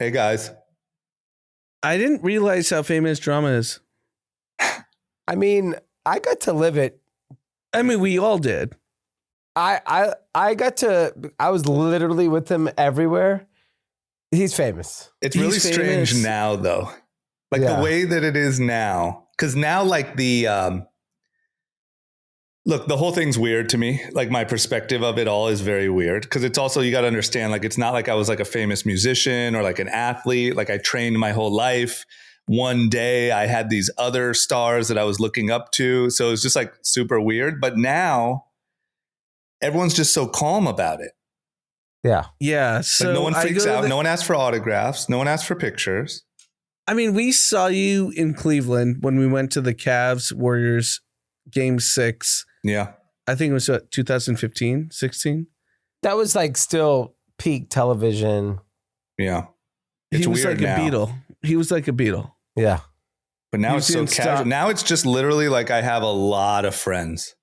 Hey, guys. I didn't realize how famous drama is. I mean, I got to live it. I mean, we all did. I was literally with him everywhere. He's famous. It's really strange now, though. Like the way that it is now. Because now, like look, the whole thing's weird to me. Like my perspective of it all is very weird. Because it's also, you got to understand, like, it's not like I was like a famous musician or like an athlete. Like I trained my whole life. One day I had these other stars that I was looking up to. So it's just like super weird. But now everyone's just so calm about it. Yeah. Yeah. So like no one freaks out. No one asks for autographs. No one asks for pictures. I mean, we saw you in Cleveland when we went to the Cavs Warriors Game 6. Yeah. I think it was 2015, 16. That was like still peak television. Yeah. He was like a Beatle. He was like a Beatle. Yeah. But now it's so casual. Now it's just literally like I have a lot of friends.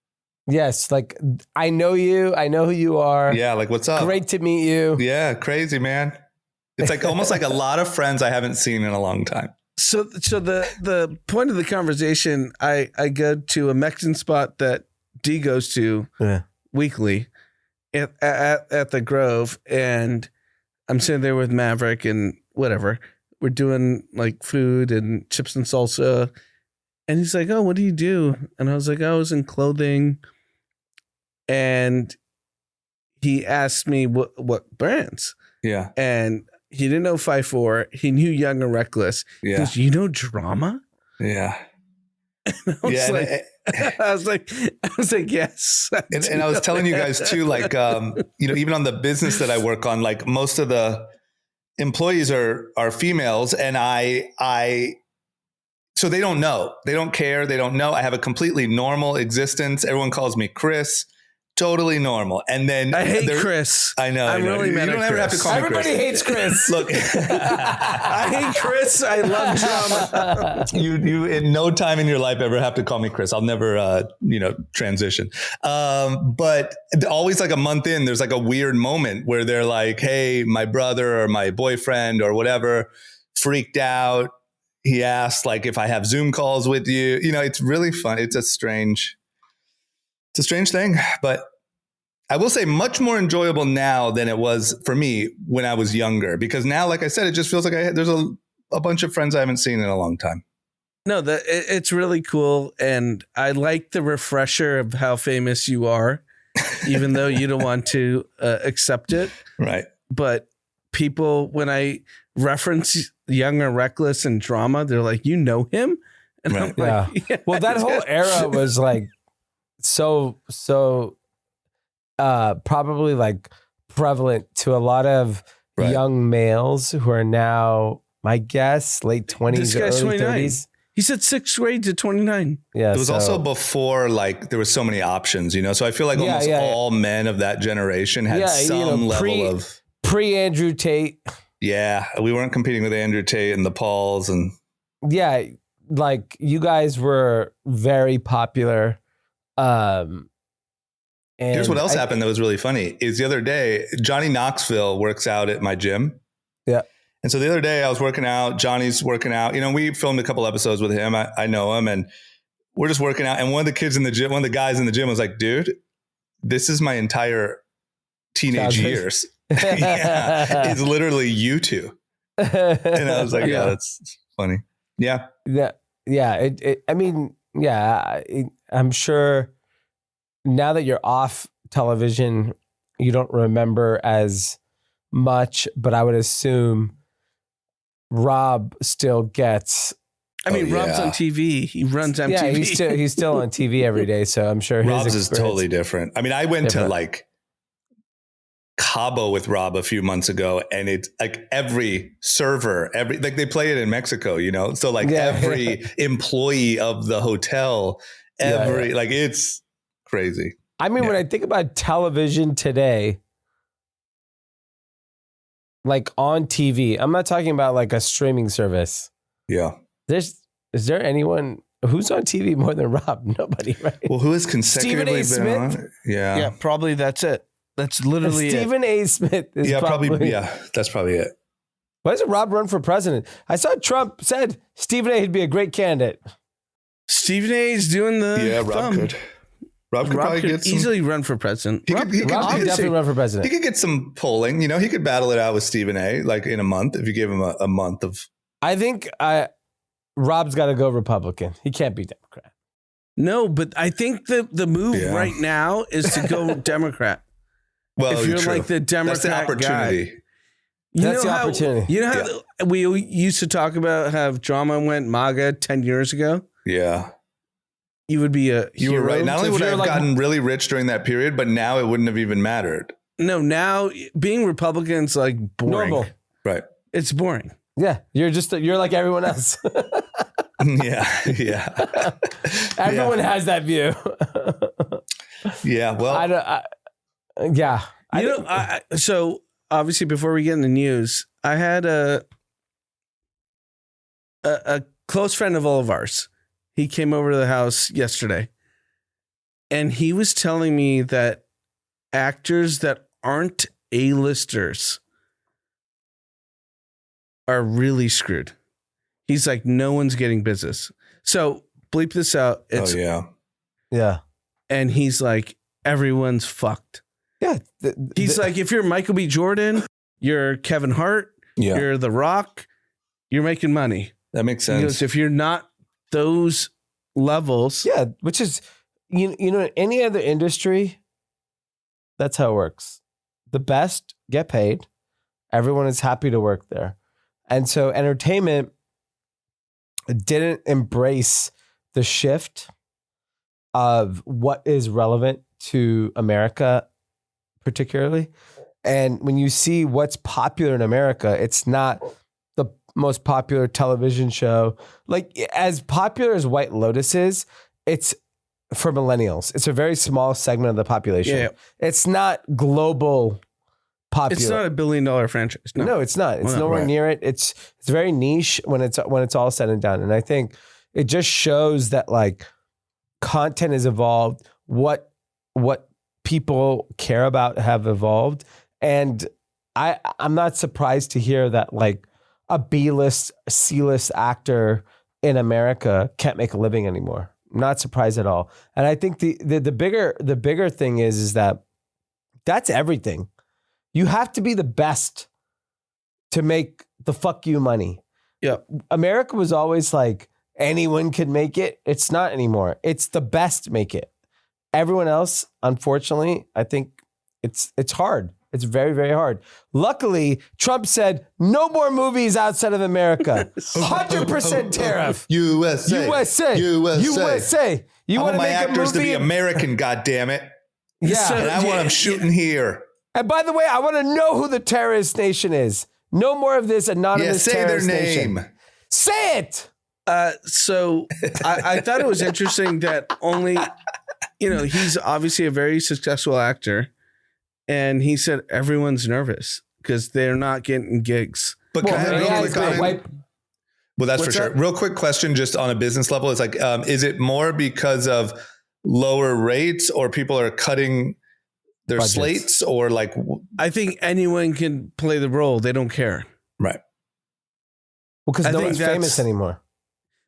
Yes. Like I know you. I know who you are. Yeah. Like, what's up? Great to meet you. Yeah. Crazy, man. It's like almost like a lot of friends I haven't seen in a long time. So the point of the conversation, I go to a Mexican spot that D goes to weekly at the Grove, and I'm sitting there with Maverick and whatever. We're doing like food and chips and salsa. And he's like, "Oh, what do you do?" And I was like, "I was in clothing." And he asked me what brands. Yeah. And he didn't know 5'4". He knew Young and Reckless. Yeah. He goes, "You know drama?" Yeah. I was like, yes. And I was telling you guys too, like, even on the business that I work on, like most of the employees are females, and so they don't know, they don't care, they don't know. I have a completely normal existence. Everyone calls me Chris. Totally normal. And then I hate Chris. I know. I'm really mad at Chris. Ever have to call Everybody me Chris. hates Chris. Look, I hate Chris. I love drama. You in no time in your life ever have to call me Chris. I'll never, transition. But always like a month in, there's like a weird moment where they're like, "Hey, my brother or my boyfriend or whatever freaked out. He asked like if I have Zoom calls with you." It's really fun. It's a strange thing, but I will say much more enjoyable now than it was for me when I was younger, because now, like I said, it just feels like there's a bunch of friends I haven't seen in a long time. No, it's really cool. And I like the refresher of how famous you are, even though you don't want to accept it. Right. But people, when I reference Young and Reckless and drama, they're like, "You know him?" And right. I'm like, yeah. Well, that whole era was like so probably like prevalent to a lot of young males who are now, my guess, late 20s or early 30s. He said 6th grade to 29. Yeah. It was also before like there was so many options, so I feel like almost all men of that generation had some level of pre-Andrew Tate. Yeah. We weren't competing with Andrew Tate and the Pauls and like you guys were very popular. And here's what else happened that was really funny is the other day, Johnny Knoxville works out at my gym. Yeah. And so the other day I was working out, Johnny's working out, we filmed a couple episodes with him. I know him, and we're just working out. And one of the guys in the gym was like, "Dude, this is my entire teenage years." Yeah, it's literally you two. And I was like, yeah, that's funny. Yeah. Yeah. I'm sure now that you're off television, you don't remember as much, but I would assume Rob still gets. Rob's on TV. He runs MTV. Yeah, he's still on TV every day. So I'm sure Rob's is totally different. I went to like Cabo with Rob a few months ago, and it's like every server, like they play it in Mexico, so like every employee of the hotel, like it's crazy. When I think about television today, like on TV, I'm not talking about like a streaming service. Yeah. Is there anyone who's on TV more than Rob? Nobody, right? Well, who has consecutively been on? Yeah. Yeah, probably that's it. That's literally Stephen A. Smith is probably. Yeah, that's probably it. Why doesn't Rob run for president? I saw Trump said Stephen A. would be a great candidate. Stephen A. is doing the Rob thumb. could. Rob could probably get some, easily run for president. He Rob could could definitely run for president. He could get some polling. He could battle it out with Stephen A. like in a month if you gave him a month of. I think Rob's got to go Republican. He can't be Democrat. No, but I think the move right now is to go Democrat. Well, if you're true. like the Democrat That's the opportunity. guy. That's the opportunity. You know how we used to talk about how drama went MAGA 10 years ago? Yeah. You would be a You were hero. right. Not only would I have like- gotten really rich during that period, but now it wouldn't have even mattered. No, now being Republican's like boring. Normal. Right. It's boring. Yeah, you're like everyone else. Yeah. Everyone has that view. Yeah. Well, So obviously before we get in the news, I had a close friend of all of ours. He came over to the house yesterday and he was telling me that actors that aren't A-listers are really screwed. He's like, no one's getting business. So bleep this out. It's, Yeah. And he's like, everyone's fucked. Yeah. He's like, if you're Michael B. Jordan, you're Kevin Hart, you're The Rock, you're making money. That makes He sense. goes, if you're not those levels. Yeah, which is, you know, in any other industry, that's how it works. The best get paid. Everyone is happy to work there. And so entertainment didn't embrace the shift of what is relevant to America, particularly. And when you see what's popular in America, it's not the most popular television show. Like, as popular as White Lotus is, it's for millennials. It's a very small segment of the population. Yeah. It's not global popular. It's not $1 billion franchise. No, it's not. It's nowhere near it. It's very niche when it's all said and done. And I think it just shows that like content has evolved. What people care about have evolved. And I'm not surprised to hear that like a B-list, C-list actor in America can't make a living anymore. I'm not surprised at all. And I think the bigger thing is that that's everything. You have to be the best to make the fuck you money. Yeah. America was always like anyone could make it. It's not anymore. It's the best make it. Everyone else, unfortunately, I think it's hard. It's very, very hard. Luckily, Trump said no more movies outside of America. 100% tariff. USA. You want to my make a actors to movie? be American, goddammit. Yeah. And I want them shooting here. And by the way, I want to know who the terrorist nation is. No more of this anonymous terrorist nation. Name. Say it. So I thought it was interesting that only, he's obviously a very successful actor. And he said everyone's nervous because they're not getting gigs. But can I have real quick on it? Well, that's for sure. that? Real quick question, just on a business level. It's like, is it more because of lower rates or people are cutting their budgets, slates or like? I think anyone can play the role. They don't care. Right. Well, because I no think one's that's- famous anymore.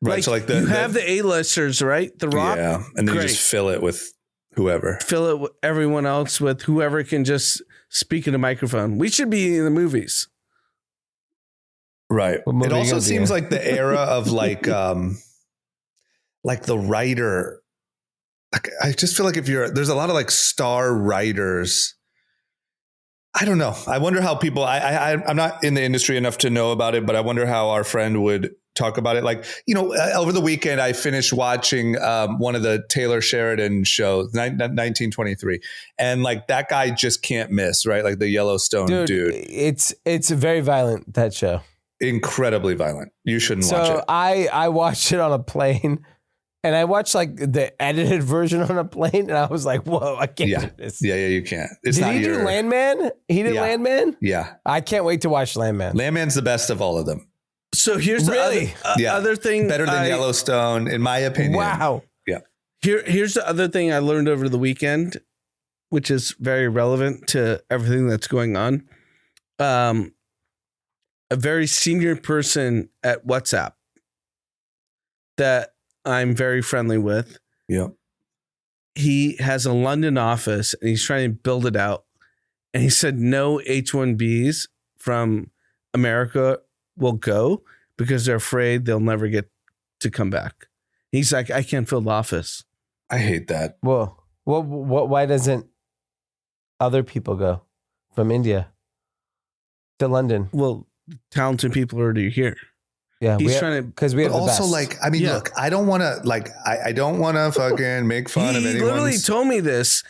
Right. So like you have the A-listers, right? The Rock. Yeah. And then you just fill it with whoever. Fill it with everyone else with whoever can just speak in a microphone. We should be in the movies. Right. What movie It are you also gonna be seems in? like the era of like the writer. Like, I just feel like there's a lot of like star writers. I don't know. I wonder how people, I'm not in the industry enough to know about it, but I wonder how our friend would talk about it. Like, over the weekend, I finished watching one of the Taylor Sheridan shows, 1923. And like that guy just can't miss, right? Like the Yellowstone dude. It's very violent, that show. Incredibly violent. You shouldn't watch So it. I watched it on a plane and I watched like the edited version on a plane and I was like, whoa, I can't do this. Yeah, you can't. It's Did not he do your, Landman? He did Yeah. Landman? Yeah. I can't wait to watch Landman. Landman's the best of all of them. So here's Really? the other thing. Better than Yellowstone, in my opinion. Wow. Yeah. Here's the other thing I learned over the weekend, which is very relevant to everything that's going on. a very senior person at WhatsApp that I'm very friendly with. Yeah. He has a London office and he's trying to build it out. And he said no H-1Bs from America will go because they're afraid they'll never get to come back. He's like, I can't fill the office. I hate that. Well, why doesn't other people go from India to London? Well, talented people are already here. Yeah, he's trying to, because we have But the also, best. like, I mean, look, I don't want to, like, I don't want to fucking make fun of he anyone. literally told me this,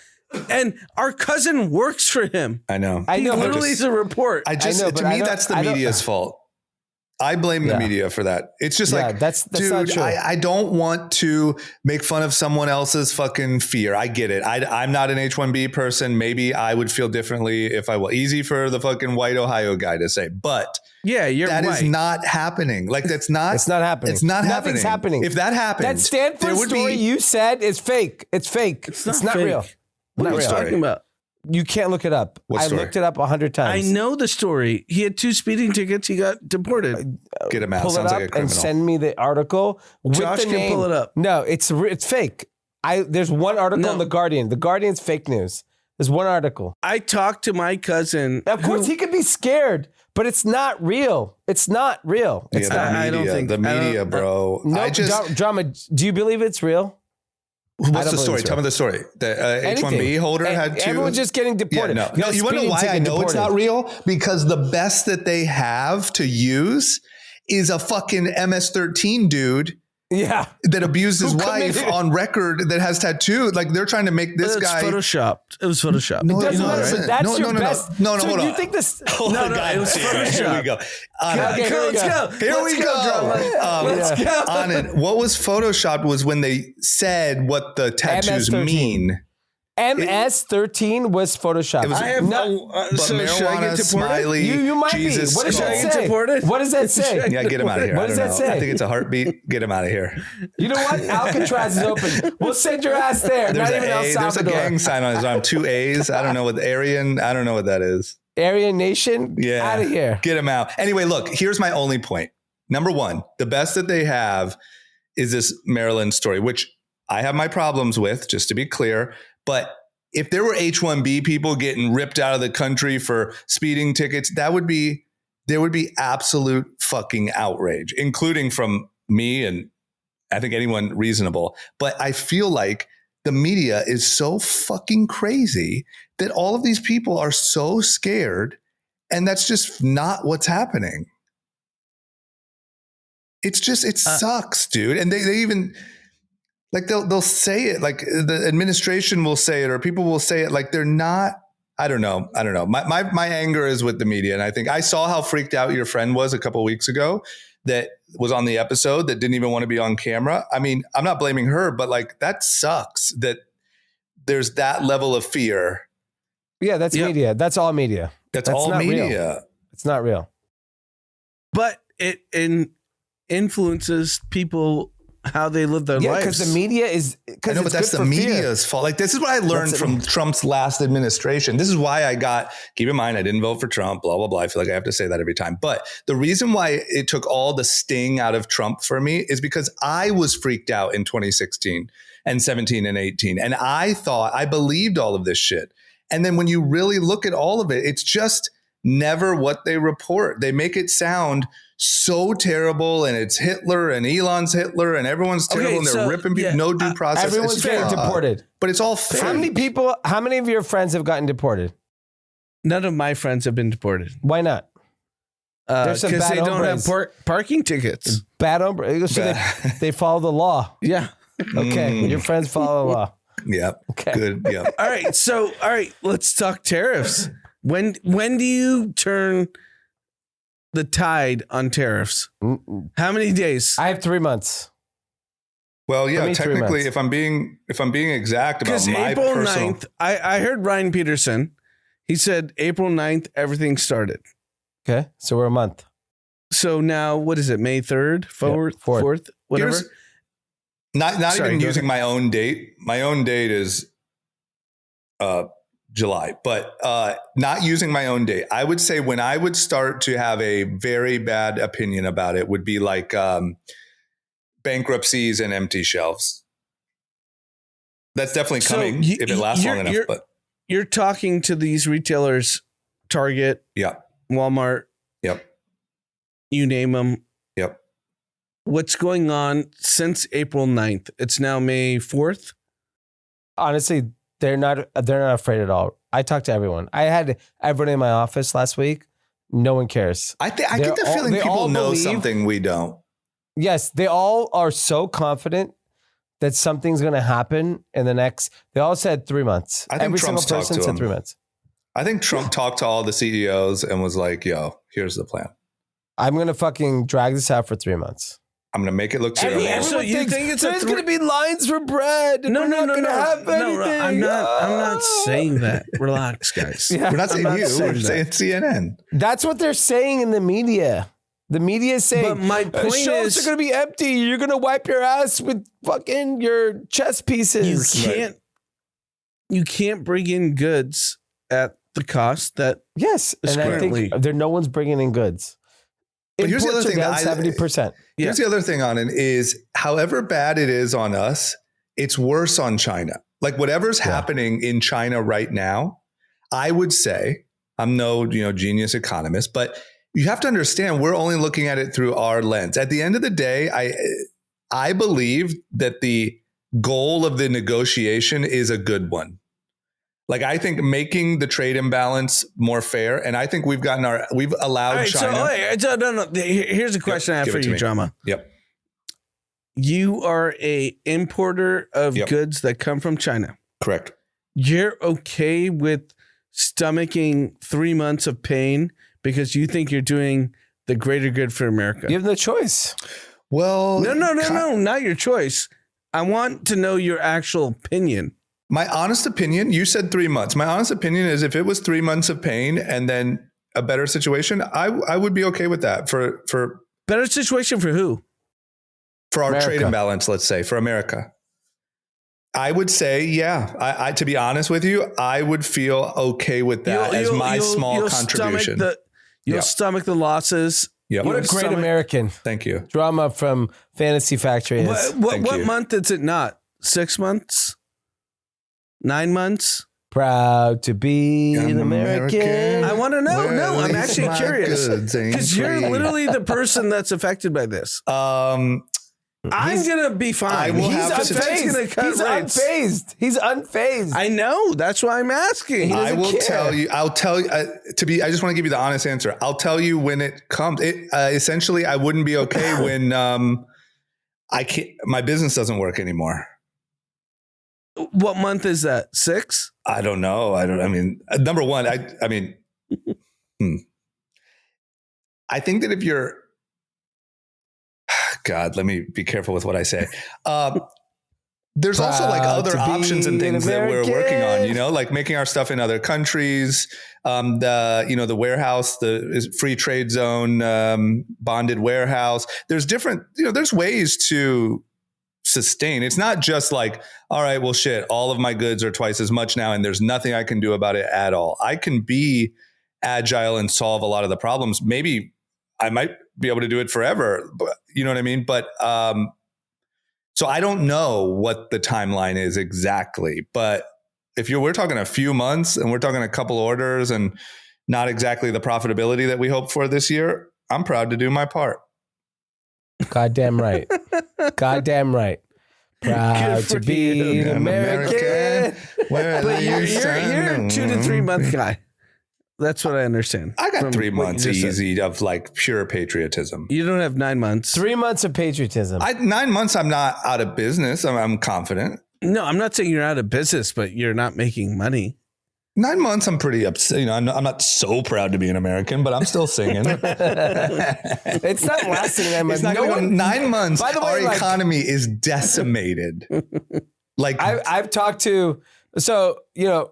and our cousin works for him. I know. I know, He but literally is a report. I just, know, to but me, that's the media's fault. I blame the media for that. It's just like, that's dude, not true. I don't want to make fun of someone else's fucking fear. I get it. I'm not an H-1B person. Maybe I would feel differently if I were. Easy for the fucking white Ohio guy to say, but yeah, you're that right. is not happening. Like that's not. It's not happening. It's not Nothing's happening. If that happened, that Stanford story you said is fake. It's fake. It's not fake. real. What are you talking about? You can't look it up. What I story? looked it up 100 times. I know the story. He had 2 speeding tickets. He got deported. Get him out. Pull Sounds it up like a criminal. and send me the article with Josh the can name. pull it up. No, it's fake. There's one article in the Guardian. The Guardian's fake news. There's one article. I talked to my cousin. Of course, he could be scared, but it's not real. It's not real. It's Yeah, not. the media, I don't think the media, bro. No, I just, drama. Do you believe it's real? what's the story? Tell me the story. The H-1B holder had 2. Everyone's just getting deported. Yeah, no, you want to know why I know it's not real? Because the best that they have to use is a fucking MS-13 dude. Yeah, that abused his wife committed? on record that has tattoo. Like they're trying to make this It's guy. photoshopped. It was photoshopped. No, it doesn't no, matter. right? But that's No, your no, no, best. no, so hold you on. think this? No, it was photoshopped. Here we go. Okay, here we go. Here we go. Let's go. On it. What was photoshopped was when they said what the tattoos MS-13. mean. MS-13 was photoshopped. It was- I have no. But so should I marijuana, get deported? smiley, You might Jesus. be. What does Should I that get say? deported? What does that say? Yeah, get him out of here. What I does don't that know. say? I think it's a heartbeat. Get him out of here. You know what? Alcatraz is open. We'll send your ass there. There's Not even El there's a Salvador. gang sign on his arm. 2 A's. I don't know what Aryan. I don't know what that is. Aryan Nation. Yeah. Out of here. Get him out. Anyway, look, here's my only point. Number one, the best that they have is this Maryland story, which I have my problems with, just to be clear. But if there were H-1B people getting ripped out of the country for speeding tickets, there would be absolute fucking outrage, including from me and I think anyone reasonable. But I feel like the media is so fucking crazy that all of these people are so scared, and that's just not what's happening. It's just, it sucks, dude. And they even, like, they'll say it, like the administration will say it, or people will say it like they're not. I don't know. My anger is with the media. And I think I saw how freaked out your friend was a couple of weeks ago that was on the episode that didn't even want to be on camera. I mean, I'm not blaming her, but like that sucks that there's that level of fear. Yeah, that's media. That's all media. That's all not media. Real. It's not real. But it influences people how they live their Yeah, lives. because the media is. I know, but that's the media's fault. Like, this is what I learned from Trump's last administration. This is why keep in mind, I didn't vote for Trump, blah, blah, blah. I feel like I have to say that every time. But the reason why it took all the sting out of Trump for me is because I was freaked out in 2016 and 17 and 18. And I believed all of this shit. And then when you really look at all of it, it's just never what they report. They make it sound so terrible, and it's Hitler and Elon's Hitler and everyone's terrible, and they're ripping people, no due process. Everyone's getting deported. But it's all fake. How many of your friends have gotten deported? None of my friends have been deported. Why not? Because they don't have parking tickets. Bad hombre. So they follow the law. Yeah. Okay. Your friends follow the law. Yep. Okay. Good. Yep. All right. Let's talk tariffs. When do you turn the tide on tariffs? How many days? I have 3 months. Well, yeah, technically, if I'm being exact about my April personal 9th, I heard Ryan Peterson. He said April 9th, everything started. Okay. So we're a month. So now, what is it? May 3rd, 4th, whatever. Not even using my own date. My own date is July, but not using my own date. I would say when I would start to have a very bad opinion about it would be like bankruptcies and empty shelves. That's definitely coming if it lasts long enough. But you're talking to these retailers, Target, Walmart, you name them. What's going on since April 9th? It's now May 4th. Honestly, they're not afraid at all. I talked to everyone. I had everyone in my office last week. No one cares. I get the feeling people know something we don't. Yes, they all are so confident that something's going to happen in the next. They all said 3 months. I think every Trump's single person said 3 months. I think Trump talked to all the CEOs and was like, "Yo, here's the plan. I'm going to fucking drag this out for 3 months. I'm going to make it look terrible." So you think there's going to be lines for bread? And No. I'm anything. not saying that. Relax, guys. Yeah. We're not saying you. We're saying CNN. That's what they're saying in the media. The media is saying, but my point shelves are going to be empty. You're going to wipe your ass with fucking your chess pieces. You can't bring in goods at the cost that yes, and currently. I think no one's bringing in goods. But here's the other thing: 70%. Here's the other thing on it is, however bad it is on us, it's worse on China. Like whatever's happening in China right now, I would say, I'm no genius economist, but you have to understand we're only looking at it through our lens. At the end of the day, I believe that the goal of the negotiation is a good one. Like I think making the trade imbalance more fair, and I think we've allowed China. No. Here's a question I have for you, Drama. Yep. You are a importer of goods that come from China. Correct. You're okay with stomaching 3 months of pain because you think you're doing the greater good for America. You have no choice. Well, no, not your choice. I want to know your actual opinion. My honest opinion, you said 3 months. My honest opinion is if it was 3 months of pain and then a better situation, I would be okay with that for better situation for who? For our trade imbalance, let's say, for America. I would say, I to be honest with you, I would feel okay with that as my small contribution. You'll stomach the losses. Yep. What a great American. Thank you. Drama from Fantasy Factory is. What month is it not? 6 months? 9 months? Proud to be an American. I want to know. No, I'm actually curious. Because you're literally the person that's affected by this. I'm going to be fine. He's unfazed. He's unfazed. I know. That's why I'm asking. I will tell you. I just want to give you the honest answer. I'll tell you when it comes. Essentially, I wouldn't be okay when my business doesn't work anymore. What month is that? 6? I don't know. Number one, I think that if you're, God, let me be careful with what I say. There's also like other options and things that we're working on, like making our stuff in other countries, the warehouse, the free trade zone, bonded warehouse. There's different, there's ways to sustain. It's not just like, all right, well, shit, all of my goods are twice as much now and there's nothing I can do about it at all. I can be agile and solve a lot of the problems. Maybe I might be able to do it forever, but you know what I mean? But so I don't know what the timeline is exactly, but if we're talking a few months and we're talking a couple orders and not exactly the profitability that we hope for this year, I'm proud to do my part. Goddamn right. Goddamn right. Proud to be an American. But you're a 2 to 3 month guy. That's what I understand. I got 3 months easy of like pure patriotism. You don't have 9 months. 3 months of patriotism. 9 months, I'm not out of business. I'm confident. No, I'm not saying you're out of business, but you're not making money. 9 months, I'm pretty upset. I'm not so proud to be an American, but I'm still singing. It's not lasting 9 months. It's not 9 months. By the way, our economy is decimated. Like I've talked to,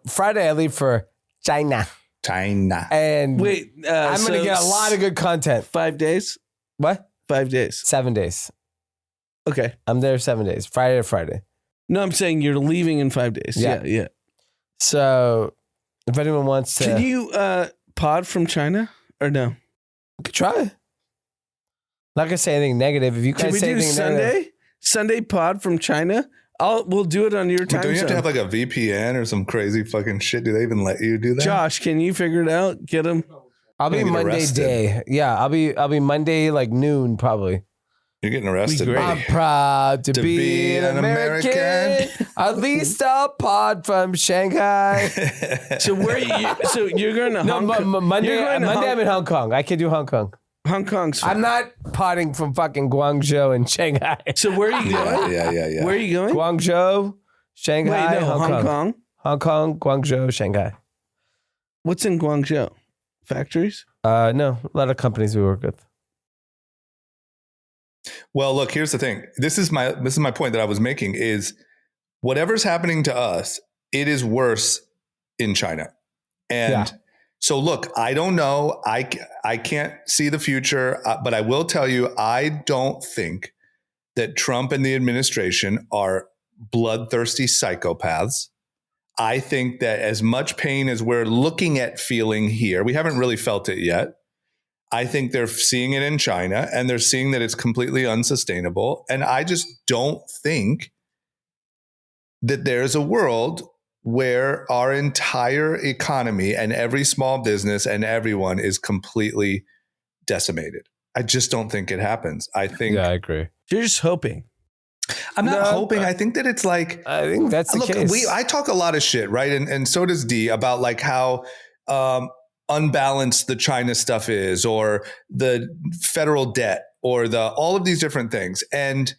Friday I leave for China. And wait, I'm going to get a lot of good content. 5 days? What? 5 days. 7 days. Okay. I'm there 7 days, Friday to Friday. No, I'm saying you're leaving in 5 days. Yeah. So If anyone wants to, Can you pod from China or no? you could try. Not gonna say anything negative. If you Can guys we say do anything Sunday? negative, Sunday pod from China? We'll do it on your time. Don't you have to zone. have like a VPN or some crazy fucking shit? Do they even let you do that? Josh, can you figure it out? Get him. I'll be You're gonna get Monday arrested. day. Yeah, I'll be Monday like noon probably. You're getting arrested. Great. I'm buddy. proud to To be be an an American. American. At least a pod from Shanghai. So where so you're going to No, Hong Kong? Monday. You're going to Monday I'm in Hong Kong. I can do Hong Kong. Hong Kong's fine. I'm not potting from fucking Guangzhou and Shanghai. So where are you going? yeah. Where are you going? Guangzhou, Shanghai, Wait, no, Hong Kong. Hong Kong, Guangzhou, Shanghai. What's in Guangzhou? Factories? No, a lot of companies we work with. Well, look, here's the thing. This is my point that I was making is whatever's happening to us, it is worse in China. And so look, I don't know. I can't see the future, but I will tell you, I don't think that Trump and the administration are bloodthirsty psychopaths. I think that as much pain as we're looking at feeling here, we haven't really felt it yet. I think they're seeing it in China and they're seeing that it's completely unsustainable. And I just don't think that there's a world where our entire economy and every small business and everyone is completely decimated. I just don't think it happens. I think I agree. You're just hoping. I'm not hoping. I think that it's like, I think that's the case. I talk a lot of shit, right? And so does D about like how unbalanced the China stuff is, or the federal debt, or all of these different things. And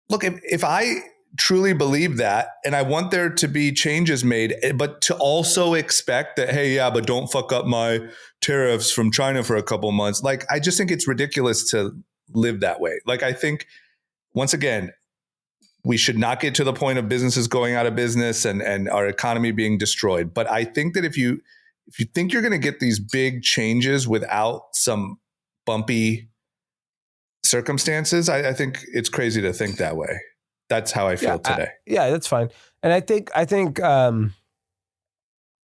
look, if I truly believe that, and I want there to be changes made, but to also expect that, hey, yeah, but don't fuck up my tariffs from China for a couple months. Like, I just think it's ridiculous to live that way. Like, I think, once again, we should not get to the point of businesses going out of business and our economy being destroyed. But I think that if you think you're going to get these big changes without some bumpy circumstances, I think it's crazy to think that way. That's how I feel today. That's fine. And I think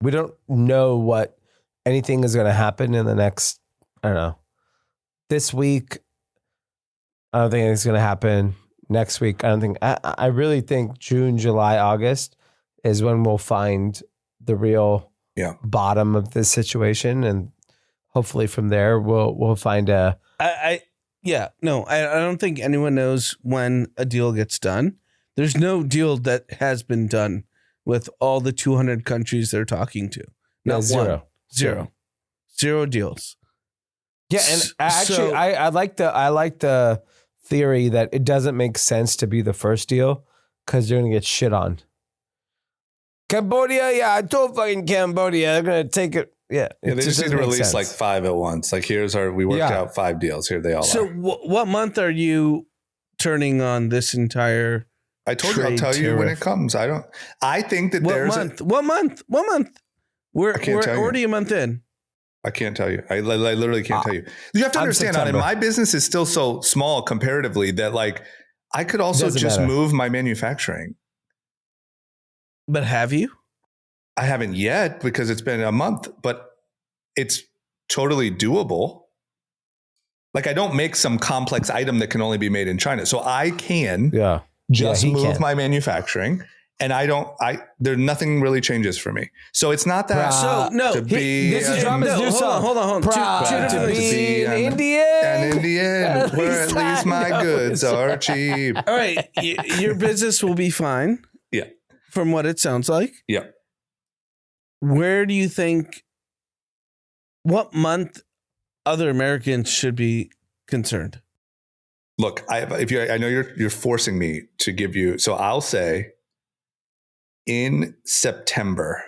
we don't know what anything is going to happen in the next, I don't know, this week. I don't think anything's going to happen next week. I really think June, July, August is when we'll find the real bottom of this situation. And hopefully from there, we'll find I don't think anyone knows when a deal gets done. There's no deal that has been done with all the 200 countries they're talking to. Not zero. One. Zero deals. Yeah, and actually, I like the theory that it doesn't make sense to be the first deal because you're gonna get shit on. Cambodia, I told fucking Cambodia they're gonna take it. Yeah, they just need to release like 5 at once. Like, we worked out 5 deals. Here they all are. What month are you turning on this entire? I told you, I'll tell you when it comes. I think that there's What month? We're already a month in. I can't tell you. I literally can't tell you. You have to understand, my business is still so small comparatively that like I could also just move my manufacturing. But have you? I haven't yet because it's been a month, but it's totally doable. Like, I don't make some complex item that can only be made in China. So I can move my manufacturing. And nothing really changes for me. So it's not that. This is Drama's new song. Hold on. To be an Indian. An Indian, where at least my goods are cheap. All right. Your business will be fine. Yeah. From what it sounds like. Yeah. Where do you think, what month other Americans should be concerned? Look, I know you're forcing me to give you, so I'll say, in September.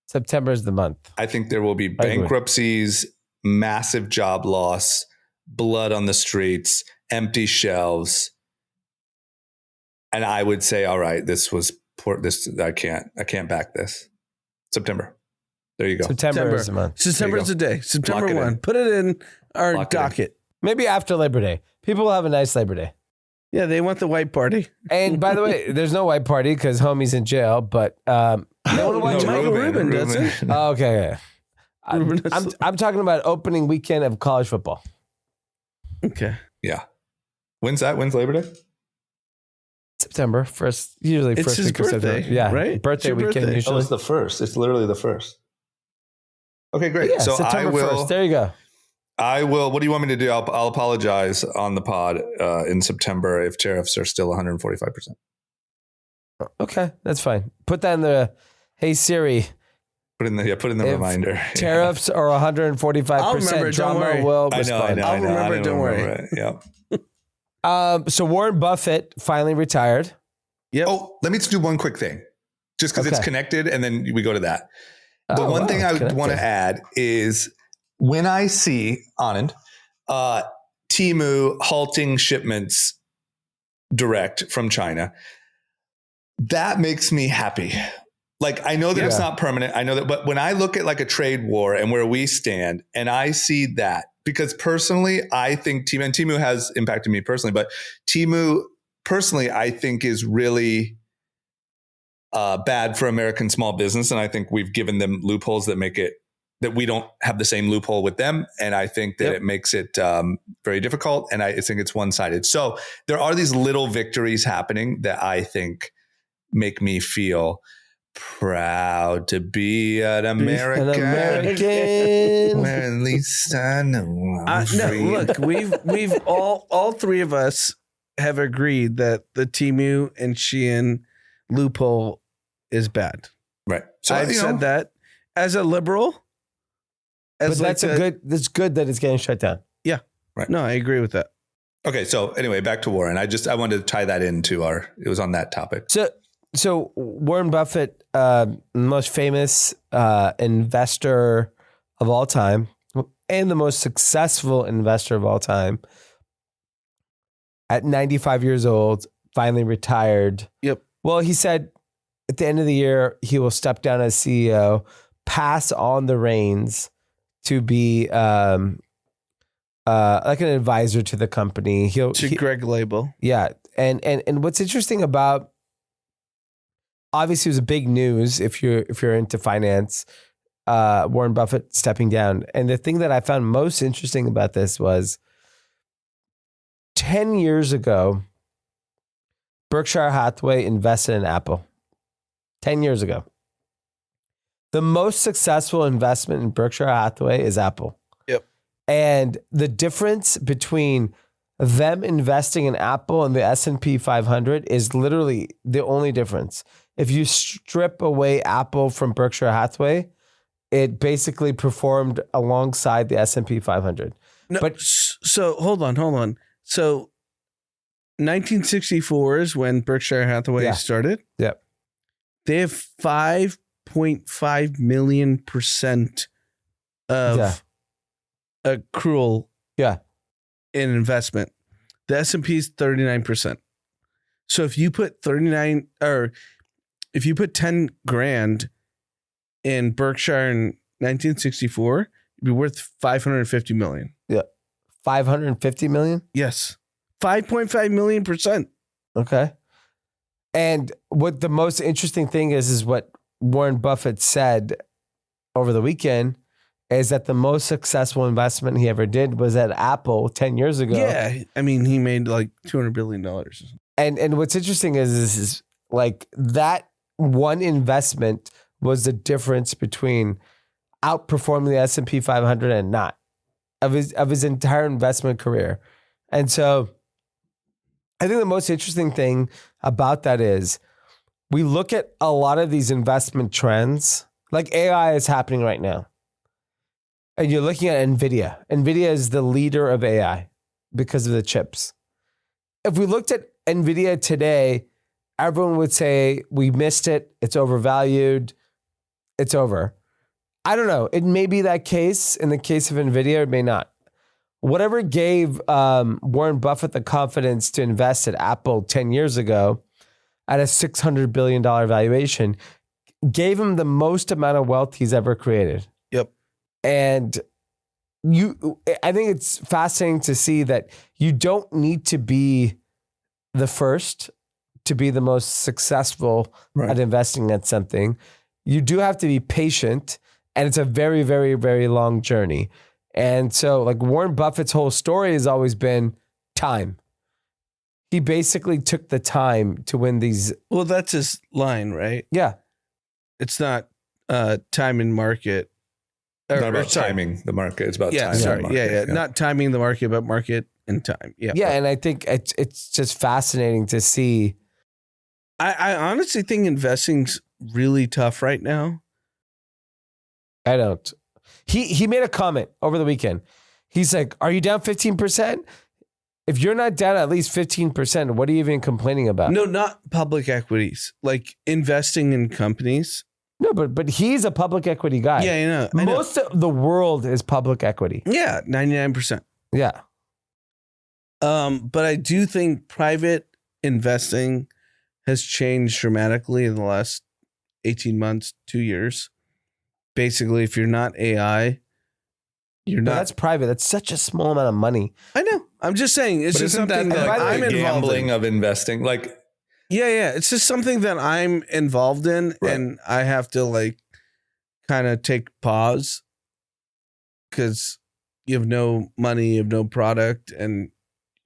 September is the month. I think there will be bankruptcies, massive job loss, blood on the streets, empty shelves. And I would say, all right, I can't back this. September. There you go. September is the month. September is the day. September 1. Put it in our docket. Maybe after Labor Day. People will have a nice Labor Day. Yeah, they want the white party. And by the way, there's no white party because homie's in jail. But No, watch Michael Reuben. Rubin doesn't. Oh, okay. Reuben does. I'm talking about opening weekend of college football. Okay. Yeah. When's that? When's Labor Day? September 1st, usually It's first his week of September. birthday, Yeah, right? birthday It's your weekend birthday. usually. It's the first. It's literally the first. Okay, great. Yeah, so September I will. 1st. There you go. I will. What do you want me to do? I'll apologize on the pod in September if tariffs are still 145%. Okay, that's fine. Put that in the Hey Siri. Put in the If reminder. Tariffs are 145%. I'll remember, don't worry. Drama will I respond. know. I'll remember, I don't worry. it. Yeah. So Warren Buffett finally retired. Yep. Oh, let me just do one quick thing, just because it's Okay. connected, and then we go to that. The Oh, one wow, thing I connected. want to add is when I see Anand, Temu halting shipments direct from China, that makes me happy. Like, I know that it's not permanent. I know that, but when I look at like a trade war and where we stand, and I see that, because personally, I think Temu has impacted me personally, but Temu personally, I think is really bad for American small business. And I think we've given them loopholes that make it that we don't have the same loophole with them. And I think that it makes it very difficult. And I think it's one-sided. So there are these little victories happening that I think make me feel proud to be an American. An American. Where at least I know I'm free. No, look, we've all three of us have agreed that the Temu and Shein loophole is bad. Right. So I've said that as a liberal. But that's that's good that it's getting shut down. Yeah. Right. No, I agree with that. Okay. So anyway, back to Warren. I wanted to tie that into it was on that topic. So Warren Buffett, most famous investor of all time and the most successful investor of all time, at 95 years old, finally retired. Yep. Well, he said at the end of the year, he will step down as CEO, pass on the reins to be like an advisor to the company. Greg Abel. Yeah. And what's interesting about, obviously it was a big news if you're into finance, Warren Buffett stepping down. And the thing that I found most interesting about this was 10 years ago, Berkshire Hathaway invested in Apple. 10 years ago. The most successful investment in Berkshire Hathaway is Apple. Yep. And the difference between them investing in Apple and the S&P 500 is literally the only difference. If you strip away Apple from Berkshire Hathaway, it basically performed alongside the S&P 500. No, But so hold on. So 1964 is when Berkshire Hathaway started. Yep. They have 5.5 million % of accrual in investment. The S&P is 39%. So if you put 10 grand in Berkshire in 1964, it'd be worth 550 million. Yeah. 550 million? Yes. 5.5 million %. Okay. And what the most interesting thing is what Warren Buffett said over the weekend is that the most successful investment he ever did was at Apple 10 years ago. Yeah. I mean, he made like $200 billion. And what's interesting is like that one investment was the difference between outperforming the S&P 500 and not of his entire investment career. And so I think the most interesting thing about that is we look at a lot of these investment trends, like AI is happening right now. And you're looking at NVIDIA. NVIDIA is the leader of AI because of the chips. If we looked at NVIDIA today, everyone would say, we missed it. It's overvalued. It's over. I don't know. It may be that case. In the case of NVIDIA, it may not. Whatever gave Warren Buffett the confidence to invest at Apple 10 years ago at a $600 billion valuation gave him the most amount of wealth he's ever created. Yep. And I think it's fascinating to see that you don't need to be the first to be the most successful at investing at something. you do have to be patient, and it's a very, very, very long journey. And so like Warren Buffett's whole story has always been time. He basically took the time to win these. Well, that's his line, right? Yeah. It's not time in market. Not about timing the market. It's about timing sorry. the market. Yeah. Not timing the market, but market and time. Yeah. Yeah. And I think it's just fascinating to see. I honestly think investing's really tough right now. I don't. He made a comment over the weekend. He's like, are you down 15%? If you're not down at least 15%, what are you even complaining about? No, not public equities, like investing in companies. No, but he's a public equity guy. Yeah, I know. Most of the world is public equity. Yeah, 99%. Yeah. But I do think private investing has changed dramatically in the last 18 months, 2 years. Basically, if you're not AI, you're not. That's private. That's such a small amount of money. I know. I'm just saying. It's But just isn't that something that I'm the involved gambling in. of investing? Like, Yeah. It's just something that I'm involved in, Right. and I have to like kind of take pause because you have no money, you have no product, and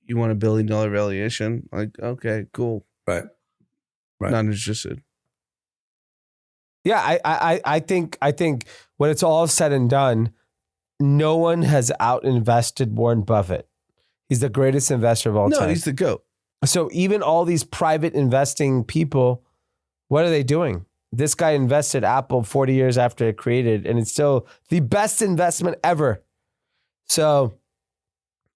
you want $1 billion valuation. Like, okay, cool. right. Not interested. Yeah, I think when it's all said and done, no one has out-invested Warren Buffett. He's the greatest investor of all time. No, he's the GOAT. So even all these private investing people, what are they doing? This guy invested Apple 40 years after it created, and it's still the best investment ever. So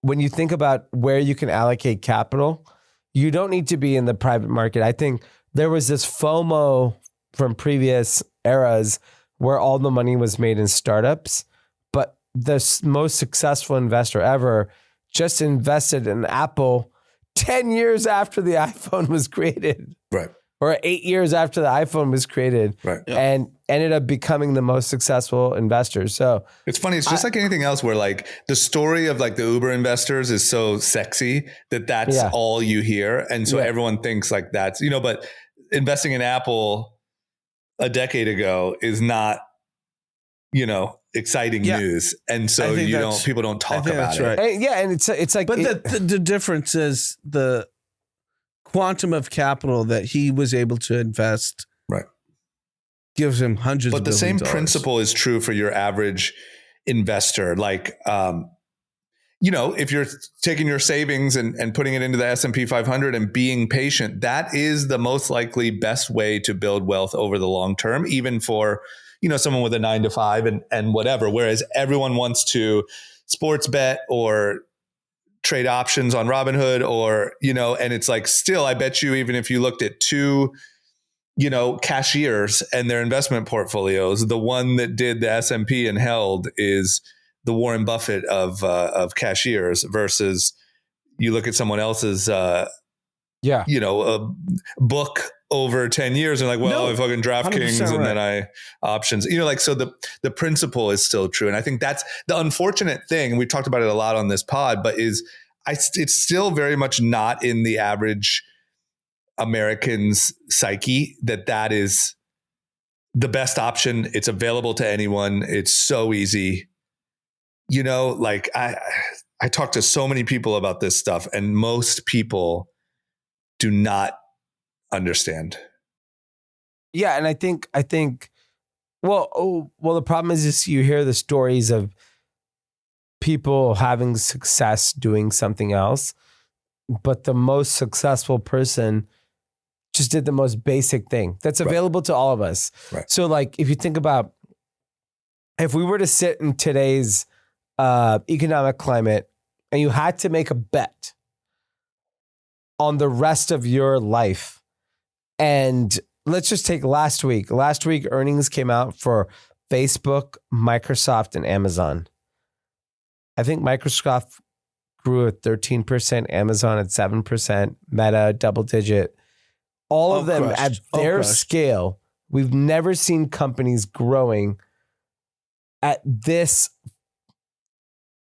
when you think about where you can allocate capital, you don't need to be in the private market. I think there was this FOMO from previous eras where all the money was made in startups, but the most successful investor ever just invested in Apple 10 years after the iPhone was created. Right. Or 8 years after the iPhone was created. Right. And ended up becoming the most successful investor. So It's funny. It's just like anything else where like the story of like the Uber investors is so sexy that that's all you hear. And so everyone thinks like that's, but investing in Apple a decade ago is not, exciting news. And so people don't talk about it. Right. And it's like, But the difference is the quantum of capital that he was able to invest. Right. Gives him hundreds of But the same $billions. principle is true for your average investor. Like, if you're taking your savings and putting it into the S&P 500 and being patient, that is the most likely best way to build wealth over the long term, even for, someone with a 9 to 5 and whatever. Whereas everyone wants to sports bet or trade options on Robinhood or, and it's like, still, I bet you, even if you looked at two, cashiers and their investment portfolios, the one that did the S&P and held is the Warren Buffett of cashiers versus you look at someone else's, a book over 10 years and like, well, I fucking DraftKings and then I options, so the principle is still true. And I think that's the unfortunate thing. We talked about it a lot on this pod, but it's still very much not in the average American's psyche that is the best option. It's available to anyone. It's so easy. Like I talk to so many people about this stuff and most people do not understand. Yeah. And I think, well, the problem is you hear the stories of people having success doing something else, but the most successful person just did the most basic thing that's available to all of us. Right. So like, if you think about, if we were to sit in today's economic climate and you had to make a bet on the rest of your life, and let's just take last week. Last week, earnings came out for Facebook, Microsoft, and Amazon. I think Microsoft grew at 13%, Amazon at 7%, Meta double digit. All of them at their scale. We've never seen companies growing at this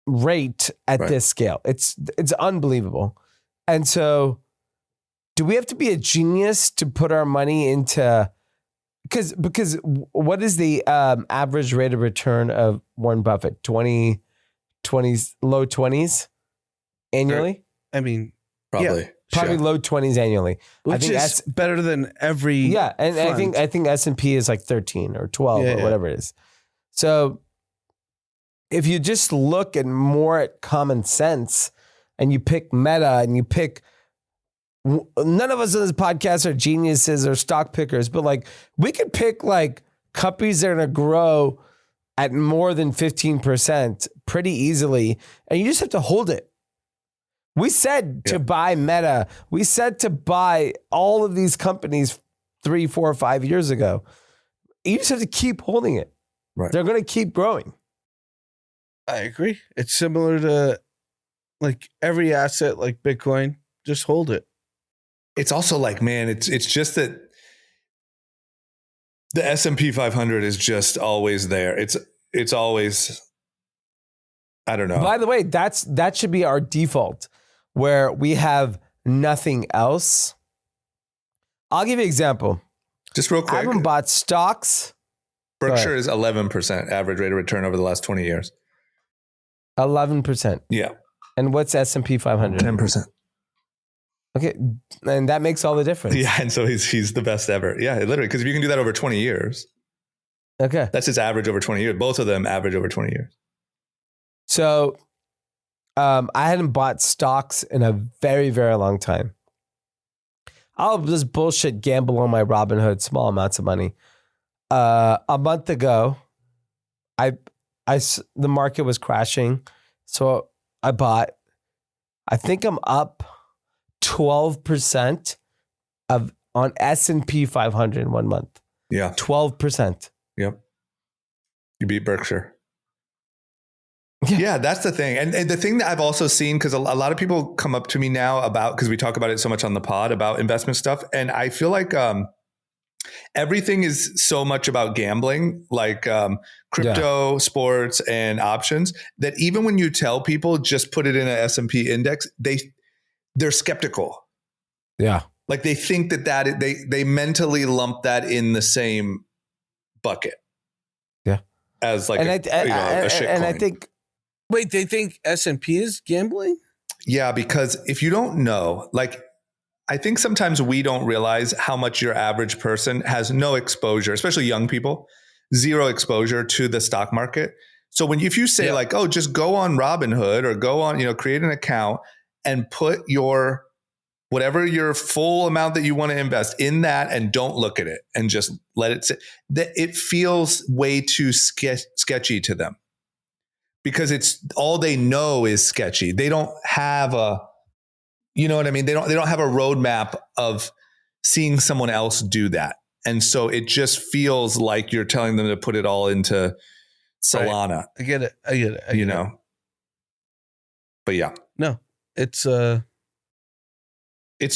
rate at this scale. It's unbelievable. And so do we have to be a genius to put our money into because what is the average rate of return of Warren Buffett? 20s, low 20s annually? I mean, Probably. Probably low 20s annually. Which I think is better than every and fund. I think S&P is like 13 or 12 or whatever it is. So if you just look at more at common sense and you pick Meta and you pick, none of us on this podcast are geniuses or stock pickers, but like we could pick like companies that are going to grow at more than 15% pretty easily. And you just have to hold it. We said to buy Meta. We said to buy all of these companies 3, 4, 5 years ago. You just have to keep holding it. Right. They're going to keep growing. I agree. It's similar to like every asset like Bitcoin. Just hold it. It's also like, man, it's just that the S&P 500 is just always there. It's always, I don't know. By the way, that should be our default, where we have nothing else. I'll give you an example. Just real quick. I haven't bought stocks. Berkshire is 11% average rate of return over the last 20 years. 11%. Yeah. And what's S&P 500? 10%. Okay. And that makes all the difference. Yeah. And so he's the best ever. Yeah, literally. Because if you can do that over 20 years, okay, that's his average over 20 years. Both of them average over 20 years. So I hadn't bought stocks in a very, very long time. I'll just bullshit gamble on my Robinhood, small amounts of money. A month ago, the market was crashing. So I bought, I think I'm up 12% on S&P 500 in 1 month. Yeah. 12%. Yep. You beat Berkshire. Yeah, that's the thing. And the thing that I've also seen, because a lot of people come up to me now about, because we talk about it so much on the pod about investment stuff. And I feel like everything is so much about gambling, like crypto, sports, and options, that even when you tell people just put it in an S&P index, they're skeptical. Yeah. Like they think that they mentally lump that in the same bucket. Yeah. As like a shit and coin. I think, wait, they think S&P is gambling? Yeah, because if you don't know, like, I think sometimes we don't realize how much your average person has no exposure, especially young people, zero exposure to the stock market. So if you say like, oh, just go on Robinhood or go on, create an account and put whatever your full amount that you want to invest in that and don't look at it and just let it sit, that it feels way too sketchy to them. Because it's all they know is sketchy. They don't have you know what I mean? They don't have a roadmap of seeing someone else do that. And so it just feels like you're telling them to put it all into Solana. Right. I get it. You know? But yeah. No, it's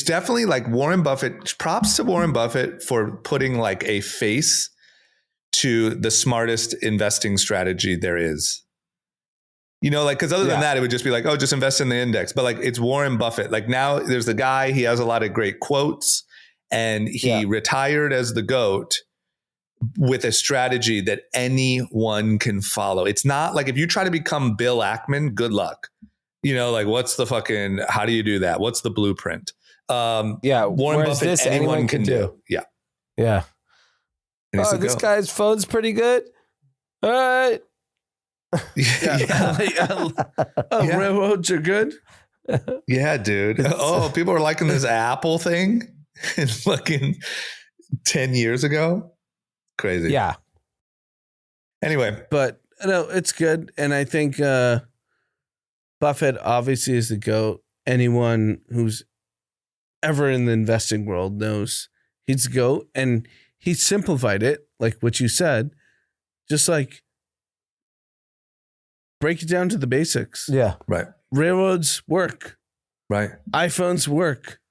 definitely like Warren Buffett. Props to Warren Buffett for putting like a face to the smartest investing strategy there is. Because other than that, it would just be like, oh, just invest in the index. But like, it's Warren Buffett. Like now there's the guy, he has a lot of great quotes and he retired as the GOAT with a strategy that anyone can follow. It's not like if you try to become Bill Ackman, good luck. Like what's the how do you do that? What's the blueprint? Warren Buffett, anyone can do. Yeah. Yeah. Oh, this guy's phone's pretty good. All right. Railroads are good. Yeah, dude. Oh, people are liking this Apple thing fucking 10 years ago. Crazy. Yeah. Anyway, but no, it's good. And I think Buffett obviously is the GOAT. Anyone who's ever in the investing world knows he's the GOAT, and he simplified it, like what you said, just like break it down to the basics. Yeah. Right. Railroads work. Right. iPhones work.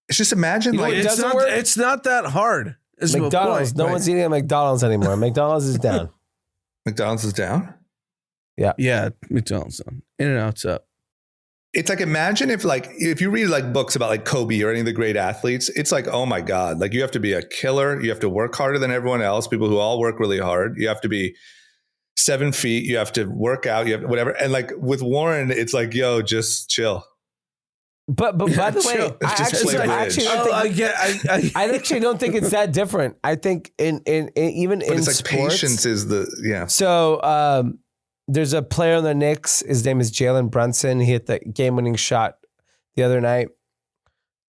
It's just imagine it's not that hard. McDonald's. No one's eating at McDonald's anymore. McDonald's is down. McDonald's is down? Yeah. Yeah. McDonald's down. In-N-Out's up. It's like, imagine if you read like books about like Kobe or any of the great athletes, it's like, oh my God, like you have to be a killer. You have to work harder than everyone else. People who all work really hard. You have to be 7 feet. You have to work out. You have whatever. And like with Warren, it's like, yo, just chill. But by the way, I actually don't think it's that different. I think in even in it's like sports, patience is the. So there's a player on the Knicks. His name is Jalen Brunson. He hit the game-winning shot the other night,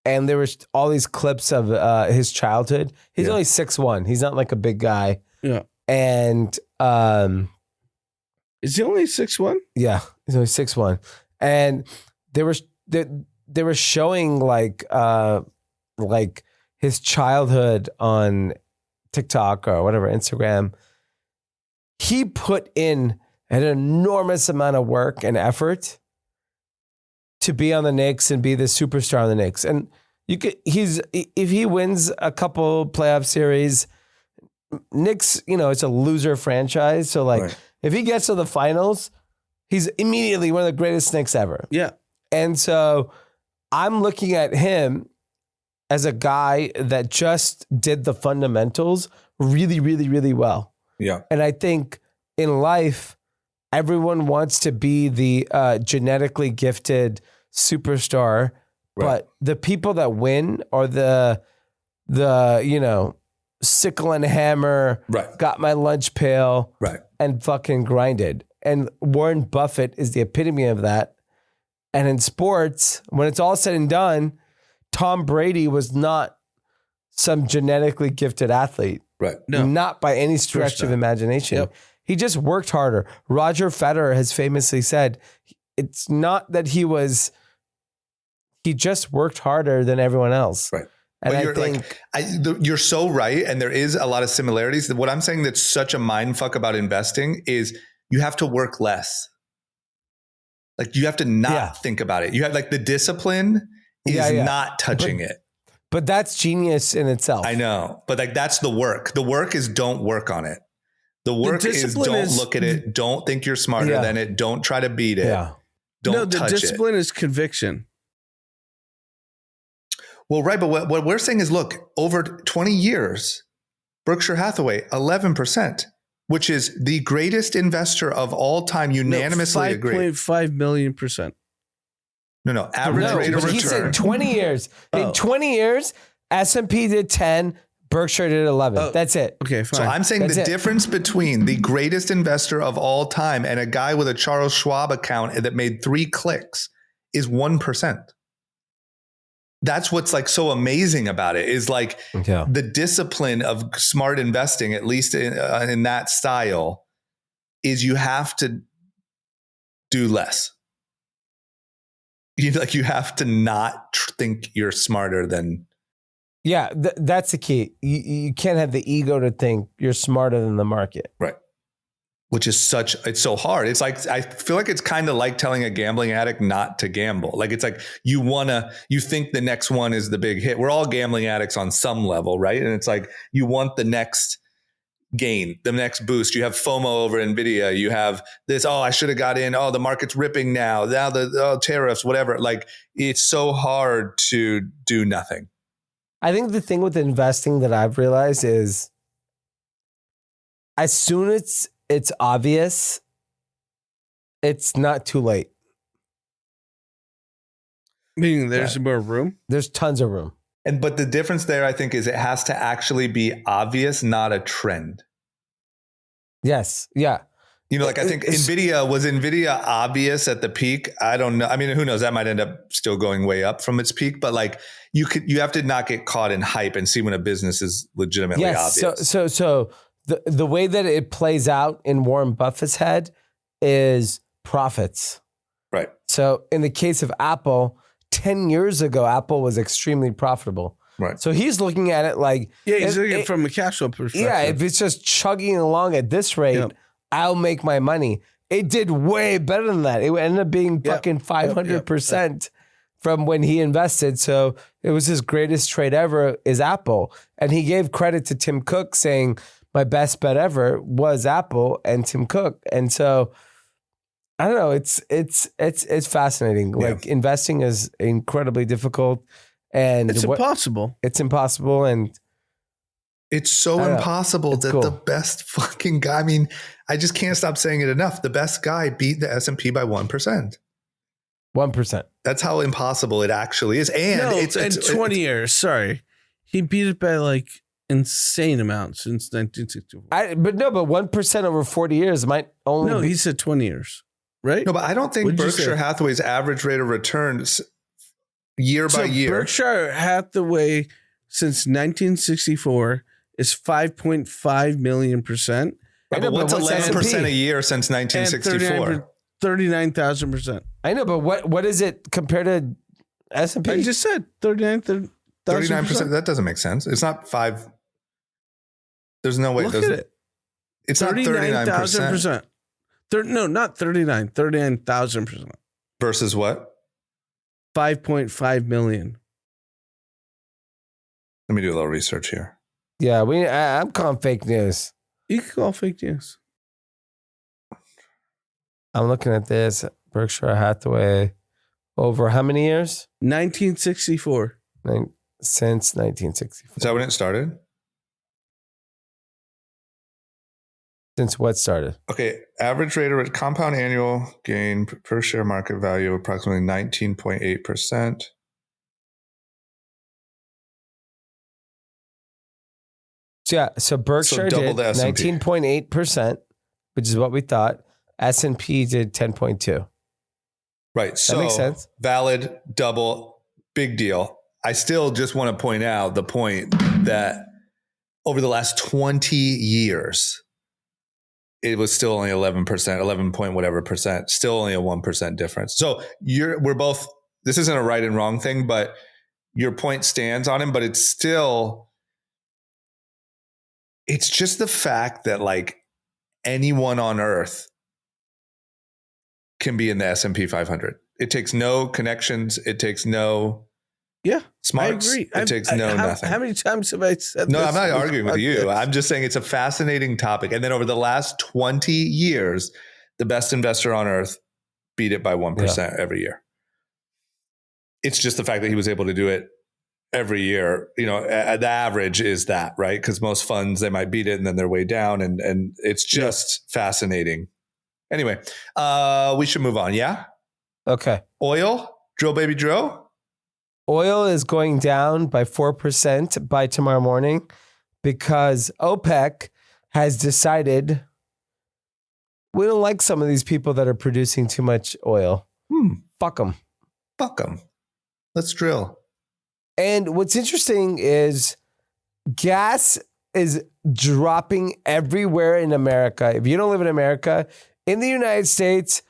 and there was all these clips of his childhood. He's only 6'1". He's not like a big guy. Yeah, and is he only 6'1"? Yeah, he's only 6'1", and they were showing like his childhood on TikTok or whatever, Instagram. He put in an enormous amount of work and effort to be on the Knicks and be the superstar on the Knicks. And if he wins a couple playoff series, Knicks, it's a loser franchise. So like if he gets to the finals, he's immediately one of the greatest Knicks ever. Yeah. And so I'm looking at him as a guy that just did the fundamentals really, really, really well. Yeah. And I think in life, everyone wants to be the genetically gifted superstar, but the people that win are the sickle and hammer, got my lunch pail, and fucking grinded. And Warren Buffett is the epitome of that. And in sports, when it's all said and done, Tom Brady was not some genetically gifted athlete. Right. No. Not by any stretch of imagination. Yep. He just worked harder. Roger Federer has famously said, it's not that he just worked harder than everyone else. Right. And I think you're so right. And there is a lot of similarities. What I'm saying that's such a mind fuck about investing is you have to work less. Like you have to not think about it. You have like the discipline is not touching it. But that's genius in itself. I know. But like that's the work. The work is don't work on it. The work is don't look at it. Don't think you're smarter than it. Don't try to beat it. Yeah. Don't touch it. The discipline is conviction. Well, right. But what we're saying is, look, over 20 years, Berkshire Hathaway, 11%, which is the greatest investor of all time, unanimously agree. 5.5 million%. No, average rate of return. He said 20 years. In 20 years, S&P did 10, Berkshire did 11. That's it. Okay, fine. So I'm saying the difference between the greatest investor of all time and a guy with a Charles Schwab account that made 3 clicks is 1%. That's what's like so amazing about it is like the discipline of smart investing, at least in that style, is you have to do less. You have to not think you're smarter than. Yeah, that's the key. You can't have the ego to think you're smarter than the market. Right. Which is it's so hard. It's like, I feel like it's kind of like telling a gambling addict not to gamble. Like, it's like, you think the next one is the big hit. We're all gambling addicts on some level, right? And it's like, you want the next gain, the next boost. You have FOMO over NVIDIA. You have this, I should have got in. Oh, the market's ripping now. Now the tariffs, whatever. Like, it's so hard to do nothing. I think the thing with investing that I've realized is as soon as it's obvious, it's not too late. Meaning there's more room? There's tons of room. But the difference there, I think, is it has to actually be obvious, not a trend. Yes. Yeah. I think was NVIDIA obvious at the peak? I don't know. I mean, who knows? That might end up still going way up from its peak, but like you have to not get caught in hype and see when a business is legitimately obvious. So the way that it plays out in Warren Buffett's head is profits. Right. So in the case of Apple, 10 years ago, Apple was extremely profitable. Right. So he's looking at it like, he's looking from a cash flow perspective. Yeah. If it's just chugging along at this rate, I'll make my money. It did way better than that. It ended up being fucking 500% from when he invested. So it was his greatest trade ever is Apple. And he gave credit to Tim Cook saying, my best bet ever was Apple and Tim Cook. And so I don't know. It's fascinating. Like investing is incredibly difficult, and it's impossible. It's impossible, and it's so impossible that cool. The best fucking guy. I mean, I just can't stop saying it enough. The best guy beat the S&P by 1%. 1%. That's how impossible it actually is. And it's 20 years. Sorry, he beat it by like insane amounts since 1964. But 1% over 40 years might only. No, he said 20 years. Right? No, but I don't think Berkshire Hathaway's average rate of return year by year. Berkshire Hathaway since 1964 is 5.5 million %. Right, but what's 11% a year since 1964? 39,000%. I know, but what is it compared to S&P? I just said 39%. That doesn't make sense. It's not 5. There's no way. Look at it. It's not 39%. No, not 39. 39,000%. Versus what? 5.5 million. Let me do a little research here. Yeah, I'm calling fake news. You can call fake news. I'm looking at this. Berkshire Hathaway over how many years? 1964. Since 1964. Is that when it started? Since what started? Okay, average rate of compound annual gain per share market value approximately 19.8%. So Berkshire did 19.8%, which is what we thought. S&P did 10.2. Right. So that makes sense. Valid, double, big deal. I still just want to point out the point that over the last 20 years, it was still only 11%, 11 point whatever percent, still only a 1% difference. So we're both, this isn't a right and wrong thing, but your point stands on him, but it's just the fact that like anyone on earth can be in the S&P 500. It takes no connections. It takes no smarts. I agree. It takes nothing. How many times have I said No, this? I'm not arguing with you. I'm just saying it's a fascinating topic. And then over the last 20 years, the best investor on earth beat it by 1% every year. It's just the fact that he was able to do it every year. You know, the average is that, right? Because most funds, they might beat it and then they're way down. And it's just fascinating. Anyway, we should move on. Yeah. Okay. Oil, drill, baby, drill. Oil is going down by 4% by tomorrow morning because OPEC has decided we don't like some of these people that are producing too much oil. Fuck them. Fuck them. Let's drill. And what's interesting is gas is dropping everywhere in America. If you don't live in America, in the United States,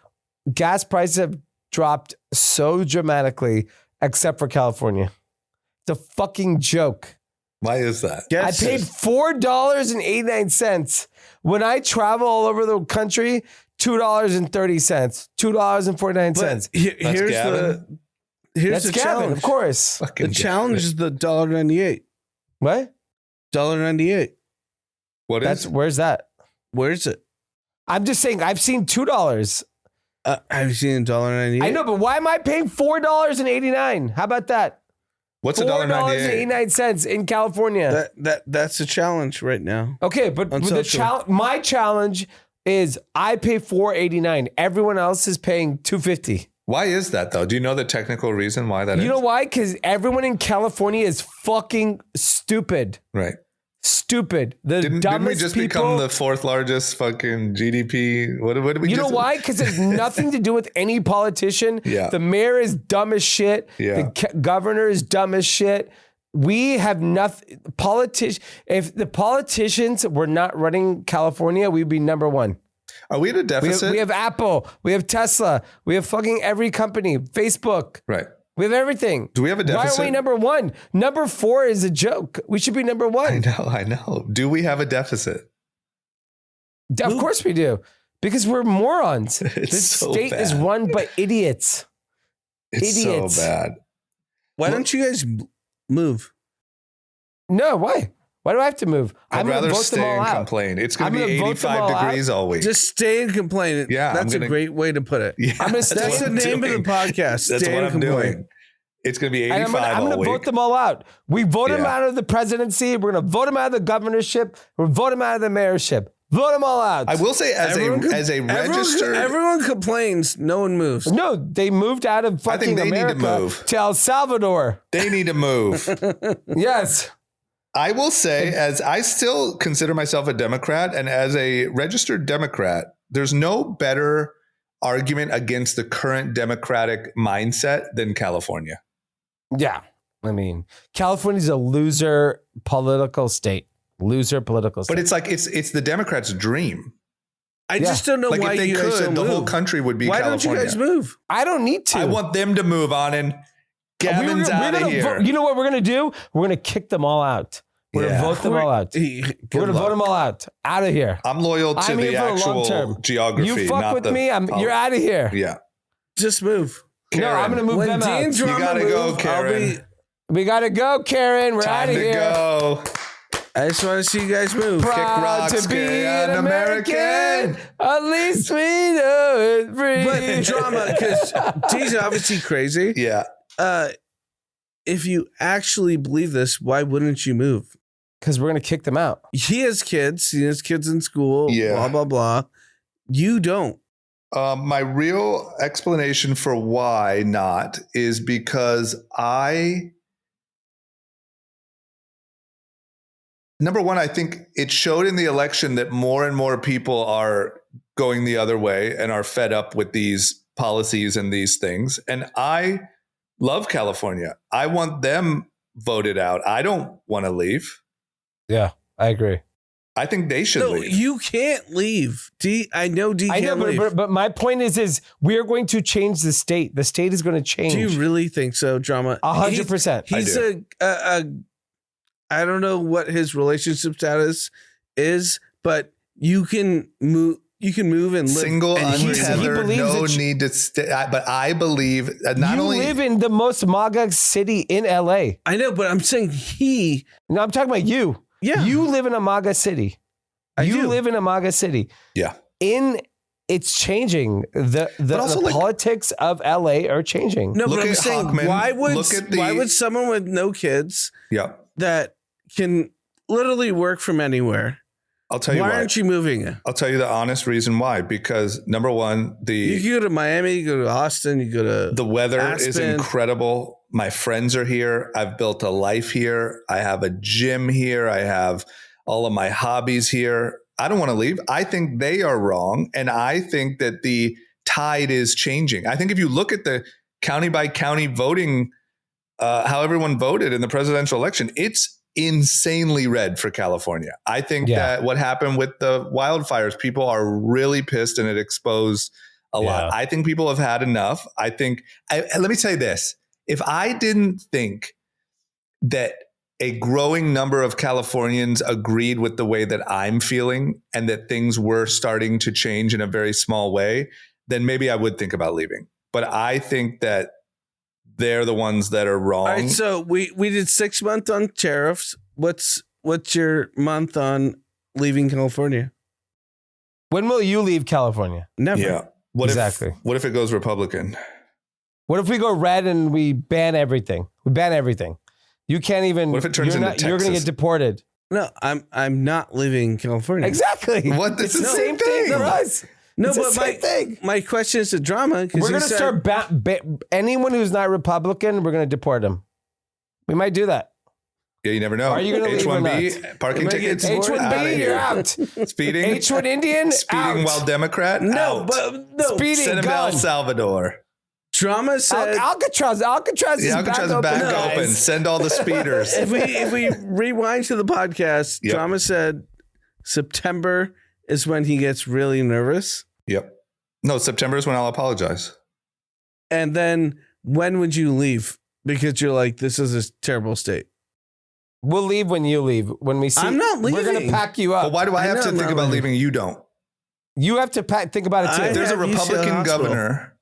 gas prices have dropped so dramatically, except for California. It's a fucking joke. Why is that? I paid $4.89. When I travel all over the country, $2.30, $2.49. Here's the the Gavin, challenge. Of course. The challenge is the $1.98. What? $1.98. What is? Where's that? Where is it? I'm just saying, I've seen $2. Have you seen $1.98? I know, but why am I paying $4.89? How about that? What's $1.98 in California? That's a challenge right now. Okay, but my challenge is I pay $4.89. Everyone else is paying $2.50. Why is that though? Do you know the technical reason why that is? You know why? Because everyone in California is fucking stupid. Right. Stupid. Didn't we just become the fourth largest fucking GDP? What did we? You know why? Because it's nothing to do with any politician. Yeah. The mayor is dumb as shit. Yeah. The governor is dumb as shit. We have nothing. If the politicians were not running California, we'd be number one. Are we at a deficit? We have Apple. We have Tesla. We have fucking every company. Facebook. Right. We have everything. Do we have a deficit? Why are we number one? Number 4 is a joke. We should be number 1. I know. Do we have a deficit? Of course we do. Because we're morons. This so state bad. is run by idiots. It's so bad. Why don't you guys move? No, why? Why do I have to move? I'd rather stay and complain. It's going to be 85 degrees all week. Just stay and complain. Yeah, that's a great way to put it. Yeah, that's the name of the podcast. That's stay what and I'm complain. doing. It's going to be 85 I'm going to vote them all out. We vote them out of the presidency. We're going to vote them out of the governorship. We're vote them out of the mayorship. Vote them all out. I will say, as a registered, everyone complains. No one moves. No, they moved out of fucking America need to move to El Salvador. They need to move. Yes. I will say, as I still consider myself a Democrat, and as a registered Democrat, there's no better argument against the current Democratic mindset than California. Yeah. I mean, California's a loser political state. Loser political state. But it's like it's the Democrats' dream. I just don't know why if they you guys could, don't the move. whole country would be why California. Why don't you guys move? I don't need to. I want them to move on, and Gavin's out of here. You know what we're going to do? We're going to kick them all out. We're going to vote them all out. We're going to vote them all out. Out of here. I'm loyal to the actual geography. You fuck with me, you're out of here. Yeah. Just move. Karen. No, I'm going to move them out. You got to go, Karen. We got to go, Karen. We're out of here. Go. I just want to see you guys move. Proud to be an American. At least we know it's free. But drama, because D's obviously crazy. Yeah. If you actually believe this, why wouldn't you move? Because we're going to kick them out. He has kids. He has kids in school. Yeah. Blah, blah, blah. You don't. My real explanation for why not is because number one, I think it showed in the election that more and more people are going the other way and are fed up with these policies and these things. And I love California. I want them voted out. I don't want to leave. Yeah, I agree. I think they should leave. You can't leave. I know can't leave. But my point is we're going to change the state. The state is going to change. Do you really think so, Drama? 100%. He's I don't know what his relationship status is, but you can move. You can move and live. Single, untethered, no need to stay. But I believe not you only live in the most MAGA city in LA. I know, but I'm saying No, I'm talking about you. Yeah. You live in a MAGA city. You live in a MAGA city. Yeah. It's changing. The politics of LA are changing. No, but I'm saying, why would someone with no kids that can literally work from anywhere? I'll tell you why. Why aren't you moving? I'll tell you the honest reason why. Because number one, you go to Miami, you go to Austin, you go to the weather Aspen. is incredible. My friends are here. I've built a life here. I have a gym here. I have all of my hobbies here. I don't want to leave. I think they are wrong. And I think that the tide is changing. I think if you look at the county by county voting, how everyone voted in the presidential election, it's insanely red for California. I think that what happened with the wildfires, people are really pissed and it exposed a lot. I think people have had enough. Let me tell you this. If I didn't think that a growing number of Californians agreed with the way that I'm feeling and that things were starting to change in a very small way, then maybe I would think about leaving. But I think that they're the ones that are wrong. All right, so we did 6 months on tariffs. What's your month on leaving California? When will you leave California? Never. Yeah. What if it goes Republican? What if we go red and we ban everything? We ban everything. You can't even. What if it turns into Texas? You're going to get deported. No, I'm not leaving California. Exactly. What? It's the same thing for us. No, but my question is the drama. We're going to start anyone who's not Republican. We're going to deport them. We might do that. Yeah, you never know. Are you going to H1B parking tickets? H1B, you're out. Speeding. H1 Indian. Speeding out. while Democrat. No, out. but no. Speeding. Send him to El Salvador. Drama said Alcatraz is back open. Send all the speeders. if we rewind to the podcast, Drama said September is when he gets really nervous. Yep. No, September is when I'll apologize. And then when would you leave? Because you're like, this is a terrible state. We'll leave when you leave. When we see, I'm not leaving. We're going to pack you up. Well, why do I have to think about leaving? You don't. You have to think about it too. If there's a Republican governor.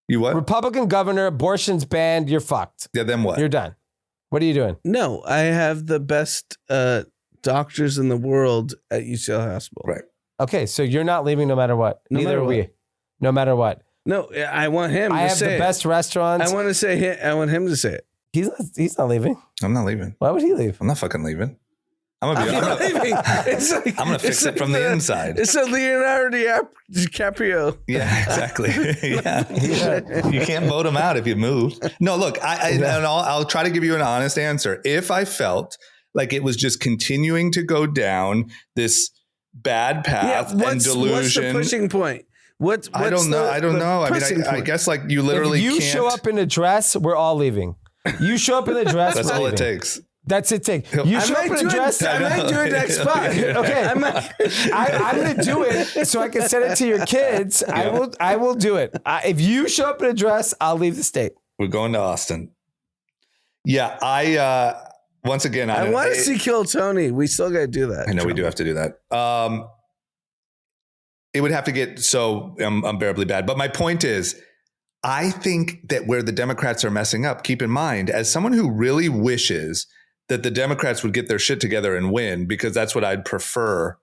You what? Republican governor, abortion's banned. You're fucked. Yeah, then what? You're done. What are you doing? No, I have the best doctors in the world at UCL Hospital. Right. Okay, so you're not leaving no matter what. No Neither matter are we. what. No matter what. No, I want him I to have say the it. best restaurants. I want him to say it. He's not leaving. I'm not leaving. Why would he leave? I'm not fucking leaving. I'm I'm gonna not leaving. It's like, I'm gonna fix it from the inside. It's a Leonardo DiCaprio. Yeah, exactly. Yeah. You can't vote him out if you move. No, look, I'll try to give you an honest answer. If I felt like it was just continuing to go down this bad path and delusion. What's the pushing point? I don't know. I mean, I guess like you literally if you can't. show up in a dress, we're all leaving. You show up in a dress, That's we're all leaving. it takes. That's it. You show up in a dress. I might do it next spot. Okay, I'm going to do it so I can send it to your kids. Yeah. I will do it. If you show up in a dress, I'll leave the state. We're going to Austin. Yeah, once again, I want to see Kill Tony. We still got to do that. I know we do have to do that. It would have to get so unbearably bad. But my point is, I think that where the Democrats are messing up, keep in mind, as someone who really wishes that the Democrats would get their shit together and win, because that's what I'd prefer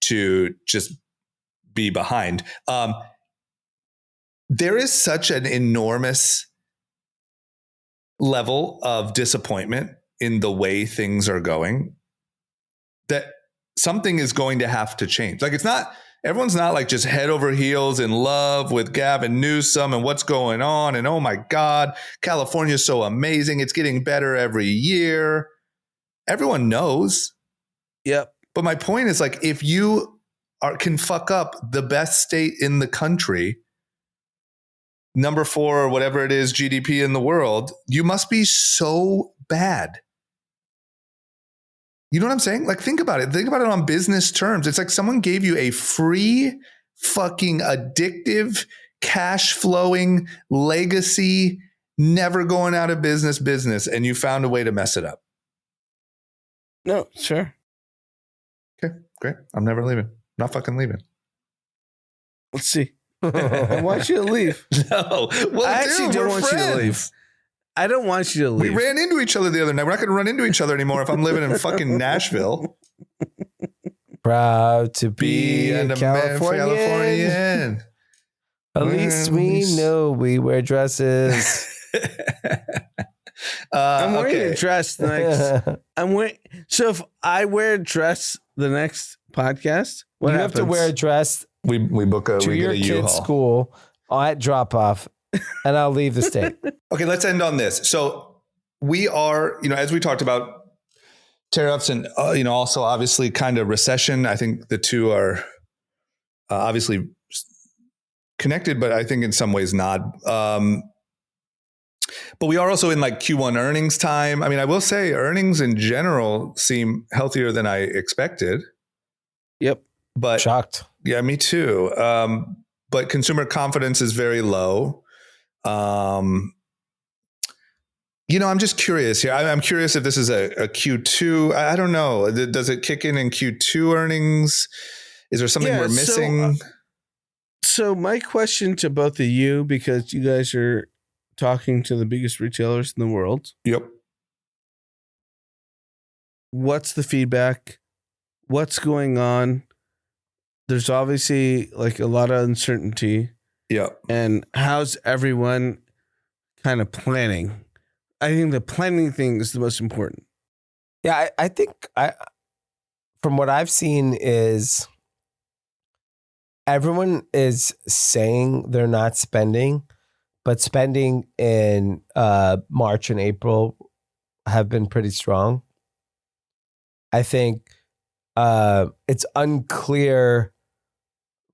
to just be behind. There is such an enormous level of disappointment in the way things are going that something is going to have to change. Like everyone's not like just head over heels in love with Gavin Newsom and what's going on. And oh my God, California is so amazing. It's getting better every year. Everyone knows. Yep. But my point is like, if you can fuck up the best state in the country, number 4 or whatever it is, GDP in the world, you must be so bad. You know what I'm saying? Like, think about it. Think about it on business terms. It's like someone gave you a free, fucking addictive, cash flowing, legacy, never going out of business, and you found a way to mess it up. No, sure. Okay, great. I'm never leaving. Not fucking leaving. Let's see. I want you to leave. No. Well, I actually don't want you to leave. I don't want you to leave. We ran into each other the other night. We're not going to run into each other anymore if I'm living in fucking Nashville. Proud to be a Californian. At least we know we wear dresses. I'm wearing a dress next. So if I wear a dress the next podcast, what happens? Have to wear a dress. We book a to we your get a kid's U-Haul. school at drop off, and I'll leave the state. Okay, let's end on this. So we are, as we talked about tariffs and also obviously kind of recession. I think the two are obviously connected, but I think in some ways not. But we are also in like Q1 earnings time. I mean, I will say earnings in general seem healthier than I expected. Yep. But shocked. Yeah, me too. But consumer confidence is very low. I'm just curious here. I'm curious if this is a Q2. I don't know. Does it kick in Q2 earnings? Is there something we're missing? So my question to both of you, because you guys are talking to the biggest retailers in the world. Yep. What's the feedback? What's going on? There's obviously like a lot of uncertainty. Yeah. And how's everyone kind of planning? I think the planning thing is the most important. Yeah, I think from what I've seen is everyone is saying they're not spending, but spending in March and April have been pretty strong. I think it's unclear.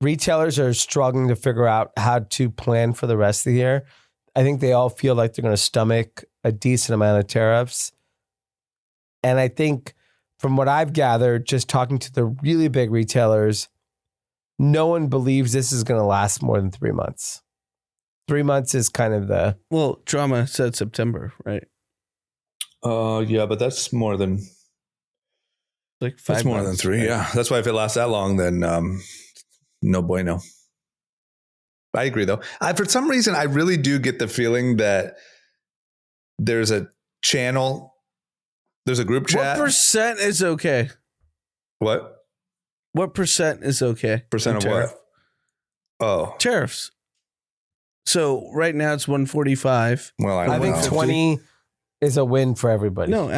Retailers are struggling to figure out how to plan for the rest of the year. I think they all feel like they're going to stomach a decent amount of tariffs. And I think from what I've gathered, just talking to the really big retailers, no one believes this is going to last more than 3 months. 3 months is kind of the... Well, Drama said September, right? Yeah, but that's more than... Like 5 That's more months, than 3, right? yeah. That's why if it lasts that long, then no bueno. I agree, though. For some reason, I really do get the feeling that there's a channel, there's a group chat. What percent is okay? What percent is okay? Percent of tariff? what? Oh, tariffs. So right now it's 145. Well, I think 20 is a win for everybody. No,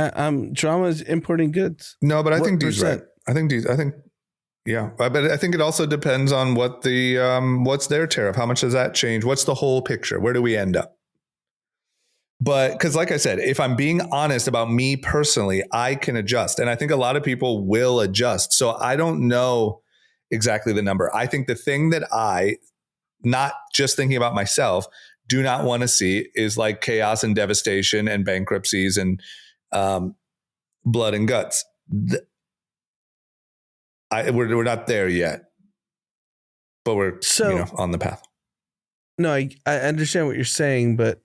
Drama is importing goods. No, but I think Dee's percent? right. Yeah, but I think it also depends on what what's their tariff. How much does that change? What's the whole picture? Where do we end up? But because like I said, if I'm being honest about me personally, I can adjust. And I think a lot of people will adjust. So I don't know exactly the number. I think the thing that not just thinking about myself, do not want to see is like chaos and devastation and bankruptcies and blood and guts. We're not there yet, but we're on the path. No, I understand what you're saying, but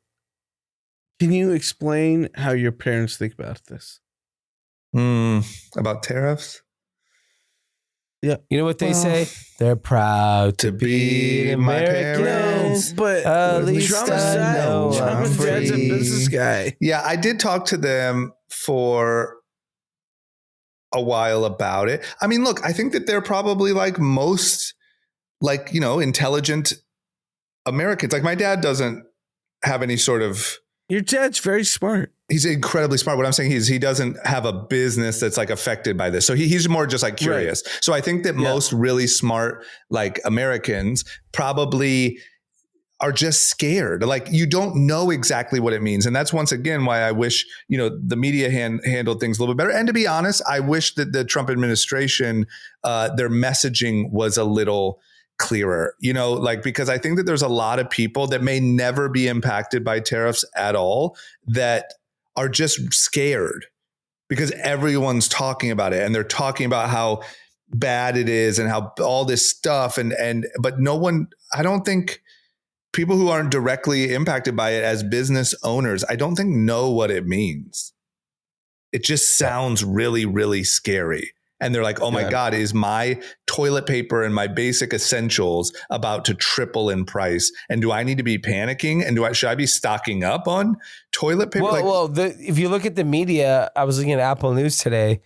can you explain how your parents think about this? About tariffs? Yeah. You know what they say? They're proud to be Americans. No, but at least Drama's dad's a business guy. Yeah, I did talk to them for a while about it. I mean, look, I think that they're probably like most, intelligent Americans. Like my dad doesn't have any sort of... Your dad's very smart. He's incredibly smart. What I'm saying is he doesn't have a business that's like affected by this. So he's more just like curious. Right. So I think that most really smart like Americans probably are just scared. Like you don't know exactly what it means. And that's once again why I wish, the media handled things a little bit better. And to be honest, I wish that the Trump administration, their messaging was a little clearer, because I think that there's a lot of people that may never be impacted by tariffs at all that are just scared because everyone's talking about it and they're talking about how bad it is and how all this stuff but no one, I don't think people who aren't directly impacted by it as business owners, I don't think know what it means. It just sounds really, really scary. And they're like, oh my God, is my toilet paper and my basic essentials about to triple in price? And do I need to be panicking? And should I be stocking up on toilet paper? If you look at the media, I was looking at Apple News today,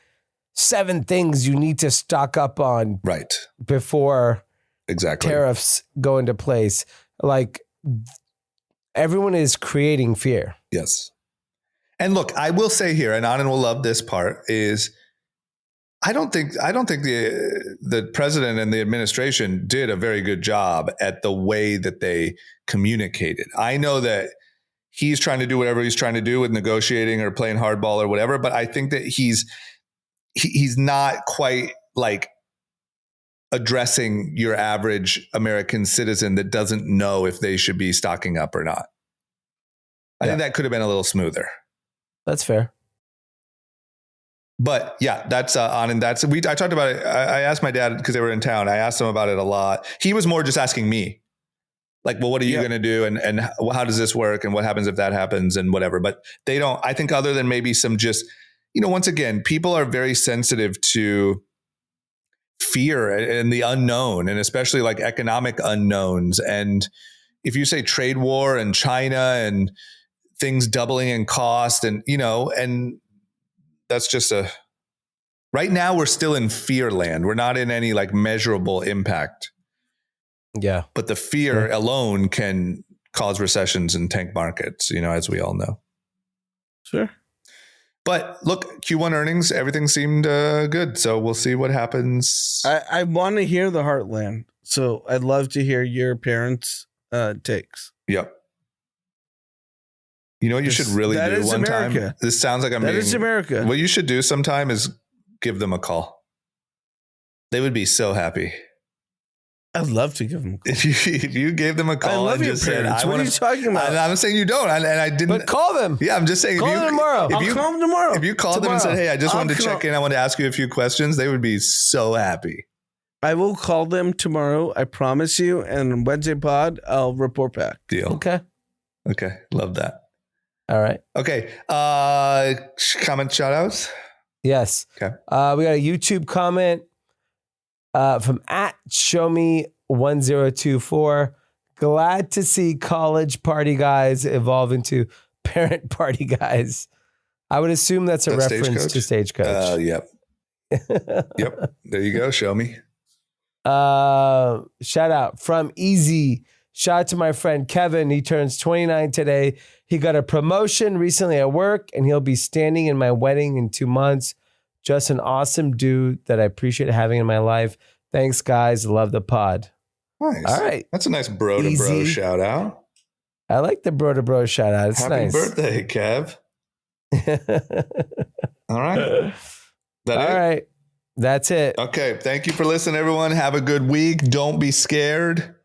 7 things you need to stock up on before tariffs go into place. Like everyone is creating fear. Yes. And look, I will say here, and Anand will love this part, is I don't think the president and the administration did a very good job at the way that they communicated. I know that he's trying to do whatever he's trying to do with negotiating or playing hardball or whatever, but I think that he's not quite like addressing your average American citizen that doesn't know if they should be stocking up or not. I think that could have been a little smoother. That's fair. But yeah, that's on, and I talked about it. I asked my dad because they were in town. I asked him about it a lot. He was more just asking me, like, well, what are you going to do? And how does this work? And what happens if that happens and whatever. But they don't, I think other than maybe some just, once again, people are very sensitive to fear and the unknown, and especially like economic unknowns. And if you say trade war and China and things doubling in cost and, and that's just right now we're still in fear land. We're not in any like measurable impact. Yeah. But the fear alone can cause recessions and tank markets, as we all know. Sure. But look, Q1 earnings, everything seemed good. So we'll see what happens. I want to hear the Heartland. So I'd love to hear your parents' takes. Yep. You know what you should really do one time? This sounds like That is America. What you should do sometime is give them a call. They would be so happy. I'd love to give them a call. If you gave them a call and just said, what are you talking about? I'm saying you don't. And I didn't. But call them. Yeah, I'm just saying. Call them tomorrow. I'll call them tomorrow. If you called them and said, hey, I just wanted to check in. I want to ask you a few questions. They would be so happy. I will call them tomorrow. I promise you. And on Wednesday pod, I'll report back. Deal. Okay. Love that. All right. Okay. Comment shout outs. Yes. Okay. We got a YouTube comment from @showme1024. Glad to see college party guys evolve into parent party guys. I would assume that's a reference to Stagecoach. Yep. Yep. There you go. Show me. Shout out from Easy. Shout out to my friend Kevin. He turns 29 today. He got a promotion recently at work, and he'll be standing in my wedding in 2 months. Just an awesome dude that I appreciate having in my life. Thanks, guys. Love the pod. Nice. All right. That's a nice bro to bro shout out. I like the bro to bro shout out. It's Happy nice. birthday, Kev. All right. All right. That's it. Okay. Thank you for listening, everyone. Have a good week. Don't be scared.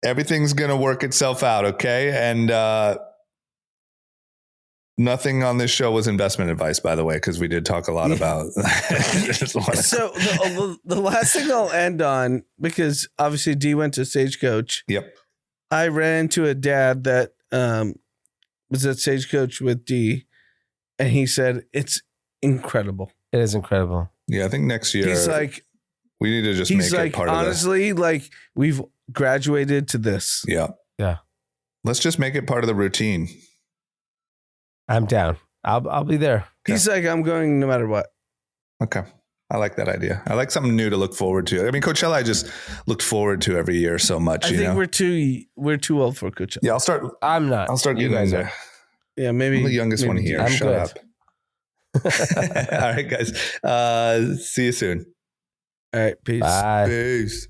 Everything's going to work itself out. Okay. And nothing on this show was investment advice, by the way, because we did talk a lot about. So the last thing I'll end on, because obviously D went to Stagecoach. Yep. I ran into a dad that was at Stagecoach with D, and he said it's incredible. It is incredible. Yeah, I think next year he's like, we need to just make it part honestly, of this. like we've graduated to this. Yeah. Yeah. Let's just make it part of the routine. I'm down. I'll be there. He's like, I'm going no matter what. Okay. I like that idea. I like something new to look forward to. I mean, Coachella, I just looked forward to every year so much. I think we're too old for Coachella. Yeah, I'll start. I'm not. I'll start getting there. Yeah, maybe I'm the youngest one here. I'm Shut good. up. All right, guys. See you soon. All right. Peace. Bye. Peace.